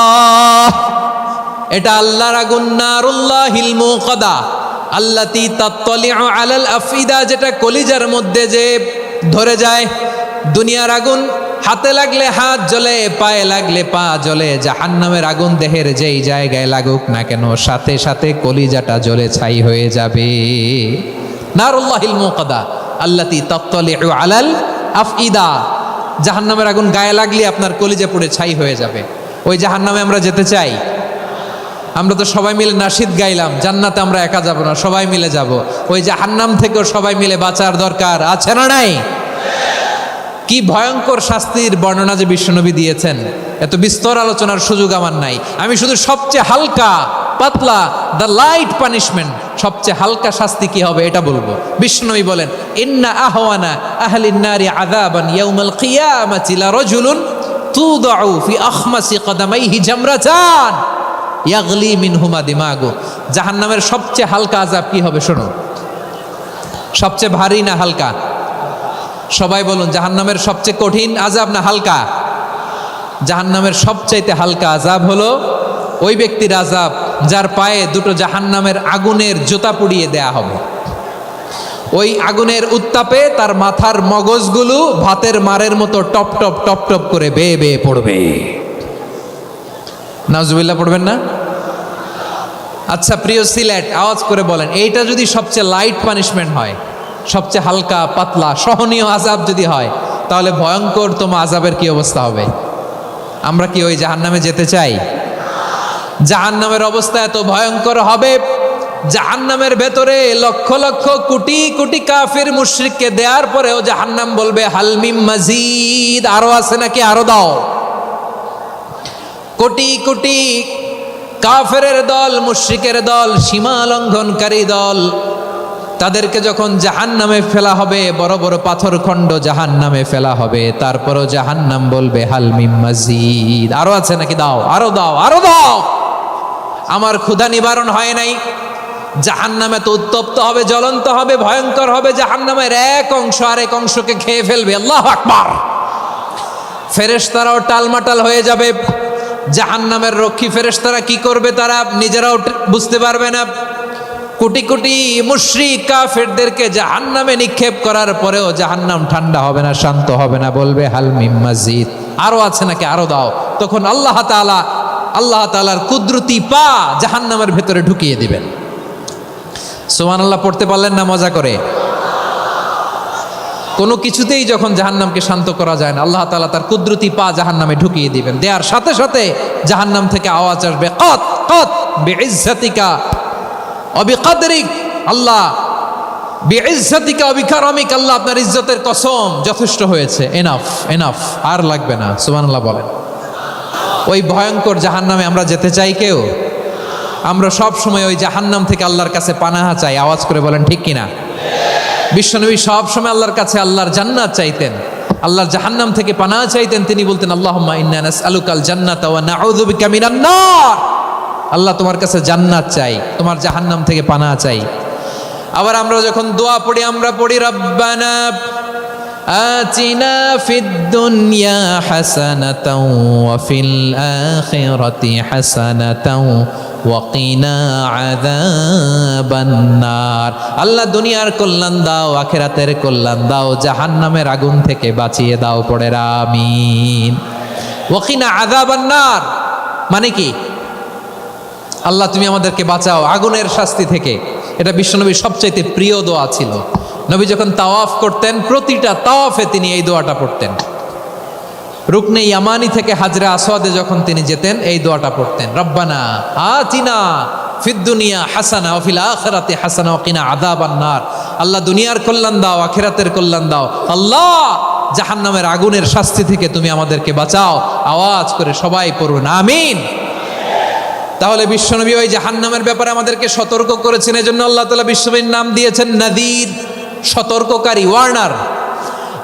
এটা আল্লাহর আগুন, নারুল্লাহিল মুকাদা আল্লাতী তাত্তালিউ আলাল আফইদা, যেটা কলিজার মধ্যে যে ধরে যায়। দুনিয়ার আগুন হাতে লাগলে হাত জ্বলে, পায়ে লাগলে পা জ্বলে। জাহান্নামের আগুন দেহের যেই জায়গায় লাগুক না কেন, সাথে সাথে কলিজাটা জ্বলে ছাই হয়ে যাবে। নারুল্লাহিল মুকাদা আল্লাতী তাত্তালিউ আলাল আফইদা। জাহান্নামের আগুন গায়ে লাগলে আপনার কলিজা পুড়ে ছাই হয়ে যাবে। ওই জাহান্নামে আমরা যেতে চাই? আমরা তো সবাই মিলে নাশিদ গাইলাম, জান্নাতে আমরা একা যাব না, সবাই মিলে যাব। ওই জাহান্নাম থেকেও সবাই মিলে বাঁচার দরকার আছে না নাই? কি ভয়ঙ্কর শাস্তির বর্ণনা যে বিশ্বনবী দিয়েছেন, এত বিস্তর আলোচনার সুযোগ আমার নাই। আমি শুধু সবচেয়ে হালকা পাতলা, দ্য লাইট পানিশমেন্ট, সবচেয়ে হালকা শাস্তি কি হবে এটা বলবো। বিশ্বনবী বলেন, ইন্না আহওয়ানা আহলিন নারি আযাবান ইয়াউমাল কিয়ামাতি লারাজুলুন তুদাউ ফি আখমাসি কদামাইহি জামরাতান ইয়াগলি মিনহুমা দিমাগু। জাহান্নামের সবচেয়ে হালকা আযাব কি হবে শোনো। সবচেয়ে ভারী না হালকা? সবাই বলুন, জাহান্নামের সবচেয়ে কঠিন আযাব না হালকা? জাহান্নামের সবচাইতে হালকা আযাব হলো ওই ব্যক্তির আযাব যার পায়ে দুটো জাহান্নামের আগুনের জুতা পুড়িয়ে দেয়া হবে। ওই আগুনের উত্তাপে তার মাথার মগজগুলো ভাতের মারের মতো টপ টপ টপ টপ করে বেয়ে বেয়ে পড়বে। নাউজুবিল্লাহ পড়বেন না? আচ্ছা প্রিয় সিলেট, আওয়াজ করে বলেন, এইটা যদি সবচেয়ে লাইট পানিশমেন্ট হয়, সবচেয়ে হালকা পাতলা সহনীয় আযাব যদি হয়, তাহলে ভয়ঙ্করতম আযাবের কি অবস্থা হবে? আমরা কি ওই জাহান্নামে যেতে চাই? জাহান্নামের অবস্থা এত ভয়ঙ্কর হবে, জাহান্নামের ভেতরে লক্ষ লক্ষ কোটি কোটি কাফির মুশরিককে দেওয়ার পরেও জাহান্নাম বলবে হালমিম মাজিদ, আরো আছে নাকি, আরো দাও। কোটি কোটি কাফেরের দল, মুশরিকের দল, সীমা লঙ্ঘনকারী দল, তাদেরকে যখন জাহান্নামে ফেলা হবে, বড় বড় পাথর খণ্ড জাহান্নামে ফেলা হবে, তারপরও জাহান্নাম বলবে হালমিম মাজিদ, আরো আছে নাকি, দাও, আরো দাও, আরো দাও। আমার ক্ষুধা নিবারণ হয় নাই। জাহান্নামে তো উত্তপ্ত হবে, জ্বলন্ত হবে, ভয়ঙ্কর হবে। জাহান্নামের এক অংশ আরেক অংশকে খেয়ে ফেলবে। আল্লাহু আকবার। ফেরেশতারাও টালমাটাল হয়ে যাবে। জাহান্নামের রক্ষী ফেরেশতারা কি করবে তারা নিজেরাও বুঝতে পারবে না। কোটি কোটি মুশরিক কাফেরদেরকে জাহান্নামে নিক্ষেপ করার পরেও জাহান্নাম ঠান্ডা হবে না, শান্ত হবে না, বলবে হাল মিম মাজিদ, আরো আছে নাকি, আরো দাও। তখন আল্লাহ তাআলার কুদরতি পা জাহান্নামের ভেতরে ঢুকিয়ে দিবেন। সুবহানাল্লাহ পড়তে পারলেন না মজা করে? কোনো কিছুতেই যখন জাহান্নামকে শান্ত করা যায় না, আল্লাহ তাআলা তার কুদরতি পা জাহান্নামে ঢুকিয়ে দিবেন। দেওয়ার সাথে সাথে জাহান্নাম থেকে আওয়াজ আসবে, কত কত বিইজ্জাতিকা ওয়া বিকদরিক, আল্লাহ বিইজ্জাতিকা ওয়া বিকারামিক, আল্লাহ আপনার ইজ্জতের কসম, যথেষ্ট হয়েছে, এনাফ এনাফ, আর লাগবে না। সুবহানাল্লাহ বলেন। ওই ভয়ঙ্কর জাহান্নামে আমরা যেতে চাই কেউ? আমরা সব সময় ওই জাহান্নাম থেকে আল্লাহর কাছে পানাহা চাই। আওয়াজ করে বলেন ঠিক কিনা? বিশ্বনবী সব সময় আল্লাহর কাছে আল্লাহর জান্নাত চাইতেন। আল্লাহর জাহান্নাম থেকে পানাহ চাইতেন, তিনি বলতেন আল্লাহুম্মা ইন্না নাসআলুকাল জান্নাতা ওয়া নাউযু বিকা মিনান নার। আল্লাহ তোমার কাছে জান্নাত চাই, তোমার জাহান্নাম থেকে পানাহ চাই। আবার আমরা যখন দোয়া পড়ি আমরা পড়ি রব্বানা আতিনা ফিদ দুনিয়া হাসানাতাও ওয়া ফিল আখিরাতি হাসানাতাও ওয়া কিনা আযাবান নার। আল্লাহ দুনিয়ার কল্যাণ দাও, আখিরাতের কল্যাণ দাও, জাহান্নামের আগুন থেকে বাঁচিয়ে দাও, পড়ে আমিন। ওয়া কিনা আযাবান নার মানে কি? আল্লাহ তুমি আমাদেরকে বাঁচাও আগুনের শাস্তি থেকে। এটা বিশ্বনবীর সবচাইতে প্রিয় দোয়া ছিল। নবী যখন তাওয়াফ করতেন প্রতিটা তাওয়াফে তিনি এই দোয়াটা পড়তেন। রুকনে ইয়ামানি থেকে হাজরা আসওয়াদে যখন তিনি যেতেন এই দোয়াটা পড়তেন, রব্বানা আতিনা ফিদ দুনিয়া হাসানা ওয়া ফিল আখিরাতি হাসানা ওয়া কিনা আযাবান নার। আল্লাহ দুনিয়ার কল্যাণ দাও, আখিরাতের কল্যাণ দাও, আল্লাহ জাহান্নামের আগুনের শাস্তি থেকে তুমি আমাদেরকে বাঁচাও। আওয়াজ করে সবাই পড়ুন আমিন। তাহলে বিশ্বনবী ওই জাহান্নামের ব্যাপারে আমাদেরকে সতর্ক করেছেন, এজন্য আল্লাহ তাআলা বিশ্বনবীর নাম দিয়েছেন নাযীর, সতর্ককারী, ওয়ার্নার।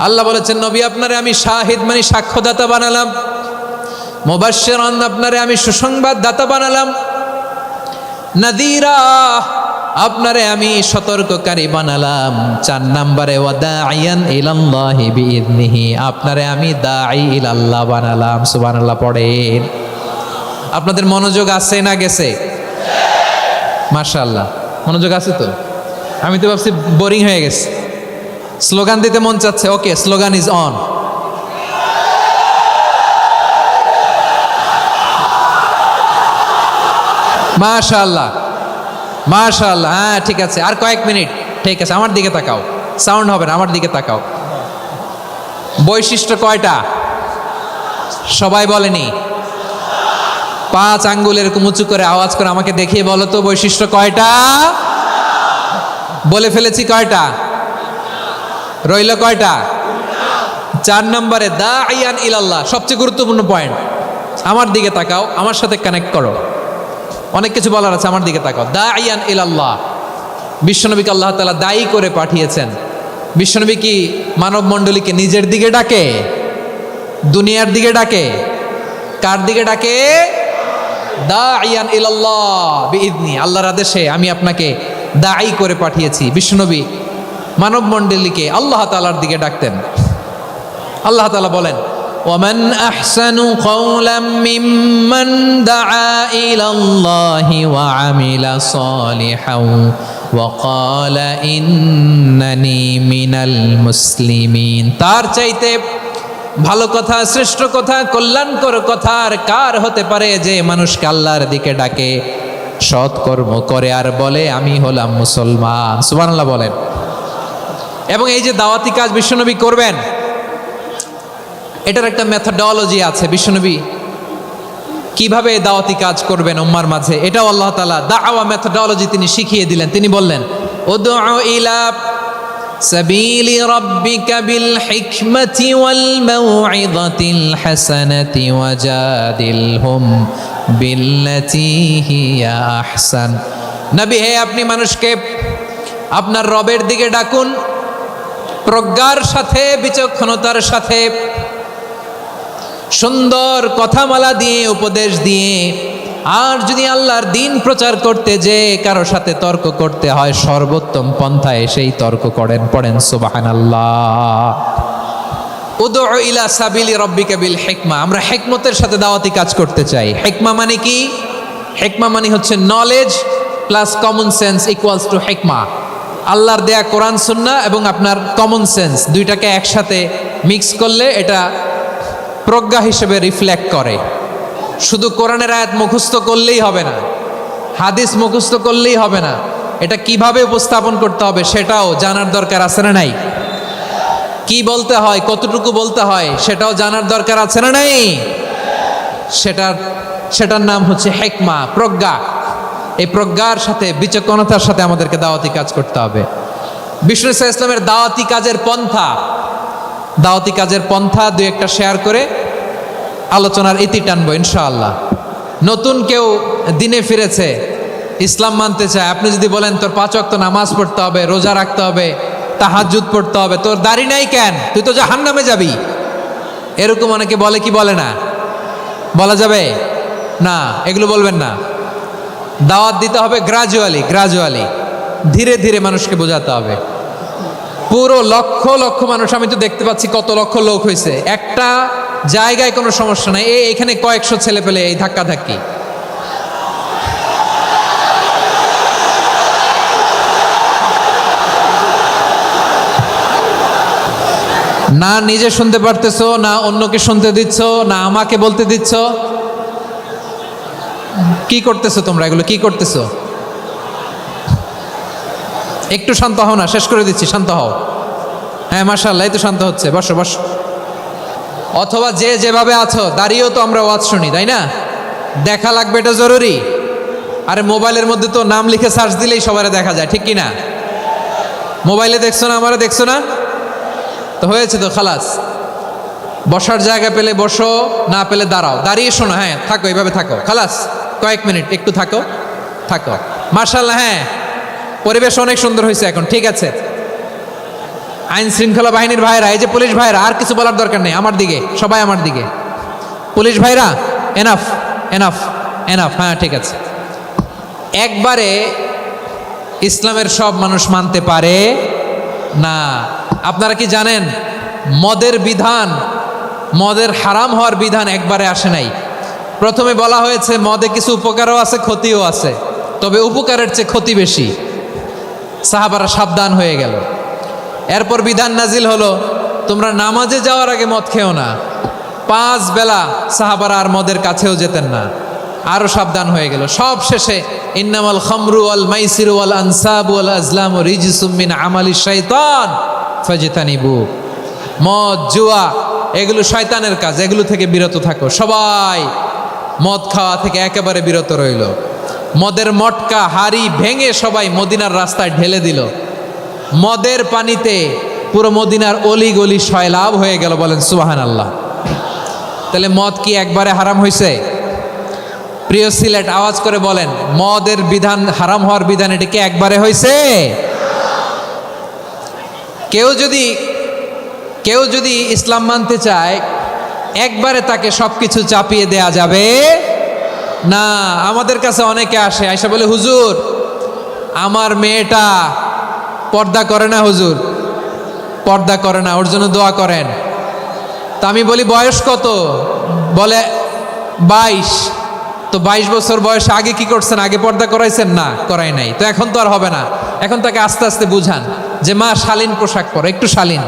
আল্লাহ বলেছেন নবী আপনারে আমি শাহিদ মানে সাক্ষ্যদাতা বানালাম, মুবাশশিরান আপনারে আমি সুসংবাদ দাতা বানালাম, নাযীরা আপনারে আমি সতর্ককারী বানালাম। 4 নম্বরে ওয়া দাঈয়ান ইলাল্লাহি বিইذনিহি আপনারে আমি দাঈ ইলাল্লাহ বানালাম। সুবহানাল্লাহ পড়েন। আপনাদের মনোযোগ আছে না গেছে? মাশাআল্লাহ মনোযোগ আছে তো। আমি তো ভাবছি বোরিং হয়ে গেছে, স্লোগান দিতে মন চাচ্ছে। ওকে, স্লোগান ইজ অন। মাশাআল্লাহ মাশাআল্লাহ, হ্যাঁ ঠিক আছে, আর কয়েক মিনিট। ঠিক আছে, আমার দিকে তাকাও, সাউন্ড হবে না, আমার দিকে তাকাও। বৈশিষ্ট্য কয়টা সবাই বলেনি? 5 আঙ্গুল এরকম উঁচু করে আওয়াজ করে আমাকে দেখিয়ে বলো তো বৈশিষ্ট্য কয়টা? বলে ফেলেছি কয়টা? রইল কয়টা? 4 নম্বরে দাঈয়ান ইলাল্লাহ, সবচেয়ে গুরুত্বপূর্ণ পয়েন্ট। আমার দিকে তাকাও, আমার সাথে কানেক্ট করো, অনেক কিছু বলার আছে, আমার দিকে তাকাও। দাঈয়ান ইলাল্লাহ, বিশ্বনবীকে আল্লাহ তাআলা দায়ী করে পাঠিয়েছেন। বিশ্বনবী কি মানব মণ্ডলীকে নিজের দিকে ডাকে? দুনিয়ার দিকে ডাকে? কার দিকে ডাকে? দাঈয়ান ইলাল্লাহ বিইذনি, আল্লাহর আদেশে আমি আপনাকে দায়ী করে পাঠিয়েছি। বিশ্বনবী মানব মণ্ডলীকে আল্লাহ তাআলার দিকে ডাকতেন। আল্লাহ তাআলা বলেন ওয়ামান আহসানু কওলাম মিম্মান দাআ ইলাল্লাহি ওয়া আমিলা সালিহান ওয়া ক্বালা ইন্নানি মিনাল মুসলিমিন। তার চাইতে ভালো কথা, শ্রেষ্ঠ কথা, কল্যাণকর কথা আর কার হতে পারে যে মানুষকে আল্লাহর দিকে ডাকে, সৎকর্ম করে আর বলে আমি হলাম মুসলমান। সুবহানাল্লাহ বলেন। এবং এই যে দাওয়াতি কাজ বিশ্বনবী করবেন, এটার একটা মেথডোলজি আছে। বিশ্বনবী কিভাবে দাওয়াতি কাজ করবেন উম্মার মাঝে, এটাও আল্লাহ তাআলা দাওয়া মেথডোলজি তিনি শিখিয়ে দিলেন। তিনি বললেন উদউ ইলা সাবিলি রাব্বিকা বিল হিকমাতি ওয়াল মাউইযাতিল হাসানাতি ওয়াজাদিলহুম বিল্লাতি হিয়া আহসান। নবী হে, আপনি মানুষকে আপনার রবের দিকে ডাকুন প্রজ্ঞার সাথে, বিচক্ষণতার সাথে, সুন্দর কথামালা দিয়ে, উপদেশ দিয়ে। আর যদি আল্লাহর দ্বীন প্রচার করতে যে কারো সাথে তর্ক করতে হয়, সর্বোত্তম পন্থায় সেই তর্ক করেন। পড়েন সুবহানাল্লাহ। উদউ ইলা সাবিলি রাব্বিকা বিল হিকমা, আমরা হিকমতের সাথে দাওয়াতি কাজ করতে চাই। হিকমা মানে কি? হিকমা মানে হচ্ছে knowledge plus common sense equals to হিকমা। আল্লাহর দেয়া কোরআন সুন্নাহ এবং আপনার কমন সেন্স দুইটাকে একসাথে মিক্স করলে এটা প্রজ্ঞা হিসেবে রিফ্লেক্ট করে। শুধু কোরআনের আয়াত মুখস্থ করলেই হবে না, হাদিস মুখস্থ করলেই হবে না, এটা কিভাবে উপস্থাপন করতে হবে সেটাও জানার দরকার আছে না নাই? কি বলতে হয়, কতটুকু বলতে হয় সেটাও জানার দরকার আছে না নাই? সেটার নাম হচ্ছে হিকমা, প্রজ্ঞা। এই প্রজ্ঞার সাথে, বিচক্ষণতার সাথে আমাদেরকে দাওয়াতি কাজ করতে হবে। বিষ্ণু ইসলামের দাওয়াতি কাজের পন্থা দুই একটা শেয়ার করে আলোচনার ইতি টানবো ইনশাআল্লাহ। নতুন কেউ দিনে ফিরেছে, ইসলাম মানতে চায়, আপনি যদি বলেন তোর 5 ওয়াক্ত নামাজ পড়তে হবে, রোজা রাখতে হবে, তাহাজ্জুদ পড়তে হবে, তোর দাড়ি নাই কেন, তুই তো জাহান্নামে যাবি, এরকম অনেকে বলে কি বলে না? বলা যাবে না, এগুলো বলবেন না। দাওয়াত দিতে হবে গ্রাজুয়ালি গ্রাজুয়ালি, ধীরে ধীরে মানুষকে বোঝাতে হবে। পুরো লক্ষ লক্ষ মানুষ, আমি তো দেখতে পাচ্ছি কত লক্ষ লোক হয়েছে, একটা জায়গায় কোনো সমস্যা নাই, এখানে কয়েকশো ছেলে পেলে এই ধাক্কা ধাক্কি। না নিজে শুনতে পারতেছো, না অন্যকে শুনতে দিচ্ছ, না আমাকে বলতে দিচ্ছ। কি করতেছো তোমরা? এগুলো কি করতেছো? একটু শান্ত হও না, শেষ করে দিচ্ছি, শান্ত হও। হ্যাঁ মাশাআল্লাহ, এই তো শান্ত হচ্ছে, বসো বসো। অথবা যে যেভাবে আছো দাঁড়িয়েও তো আমরা ওয়াজ শুনি, তাই না? দেখা লাগবে, এটা জরুরি। আরে মোবাইলের মধ্যে তো নাম লিখে সার্চ দিলেই সবারে দেখা যায়, ঠিক কি না? মোবাইলে দেখছো না, আমারে দেখছো না, তো হয়েছে তো, খালাস। বসার জায়গা পেলে বসো, না পেলে দাঁড়াও, দাঁড়িয়ে শোনো। হ্যাঁ থাকো, এইভাবে থাকো, খালাস। কয়েক মিনিট একটু থাকো, থাকো। মাশাআল্লাহ, হ্যাঁ পরিবেশ অনেক সুন্দর হয়েছে এখন, ঠিক আছে। আইন শৃঙ্খলা বাহিনীর ভাইরা, এই যে পুলিশ ভাইরা, আর কিছু বলার দরকার নেই, আমার দিকে সবাই, আমার দিকে। পুলিশ ভাইরা এনাফ এনাফ এনাফ, হ্যাঁ ঠিক আছে। একবারে ইসলামের সব মানুষ মানতে পারে না। আপনারা কি জানেন মদের বিধান, মদের হারাম হওয়ার বিধান একবারে আসে নাই। প্রথমে বলা হয়েছে মদে কিছু উপকারও আছে, ক্ষতিও আছে, তবে উপকারের চেয়ে ক্ষতি বেশি। সাহাবারা সাবধান হয়ে গেল। এরপর বিধান নাজিল হলো, তোমরা নামাজে যাওয়ার আগে মদ খেও না। 5 বেলা সাহাবারা আর মদের কাছেও যেতেন না, আরো সাবধান হয়ে গেল। সব শেষে ইন্নামাল খামরু ওয়াল মাইসিরু ওয়াল আনসাবু ওয়াল আজলামু রিজসুম মিন আমালি শাইতান ফাজতানিবু। মদ জুয়া এগুলো শয়তানের কাজ, এগুলো থেকে বিরত থাকো। সবাই মদ খাওয়া থেকে একেবারে বিরত রইল। মদের মটকা হাড়ি ভেঙে সবাই মদিনার রাস্তায় ঢেলে দিল। মদের পানিতে পুরো মদিনার অলি গলি সয়লাভ হয়ে গেল, বলেন সুবহানাল্লাহ। তাহলে মদ কি একবারে হারাম হয়েছে? প্রিয় সিলেট আওয়াজ করে বলেন, মদের বিধান, হারাম হওয়ার বিধান এটা কি একবারে হয়েছে? কেউ যদি ইসলাম মানতে চায় একবারে তাকে সবকিছু চাপিয়ে দেয়া যাবে না। আমাদের কাছে অনেকে আসে, আয়সা বলে, হুজুর আমার মেয়েটা পর্দা করে না, হুজুর পর্দা করে না, ওর জন্য দোয়া করেন। তা আমি বলি বয়স কত? বলে 22। তো 22 বছর বয়সে আগে কি করছেন? আগে পর্দা করাইছেন? না, করাই নাই। তো এখন তো আর হবে না। এখন তাকে আস্তে আস্তে বুঝান যে মা শালীন পোশাক পরো, একটু শালীন,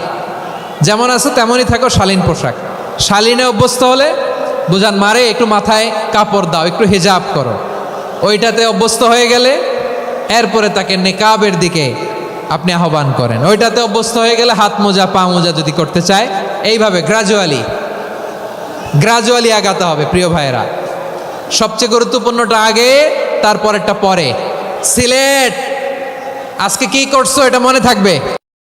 যেমন আছে তেমনই থাকো, শালীন পোশাক। শালীনে অভ্যস্ত হলে বুঝান, মারে একটু মাথায় কাপড় দাও, একটু হিজাব করো। ওইটাতে অভ্যস্ত হয়ে গেলে এরপরে তাকে নেকাবের দিকে আপনি আহ্বান করেন। ওইটাতে অভ্যস্ত হয়ে গেলে হাত মোজা পা মোজা যদি করতে চায়, এইভাবে গ্রাজুয়ালি আগাতে হবে। প্রিয় ভাইয়েরা, সবচেয়ে গুরুত্বপূর্ণটা আগে, তারপরেরটা পরে। সিলেট আজকে কি করছো এটা মনে থাকবে।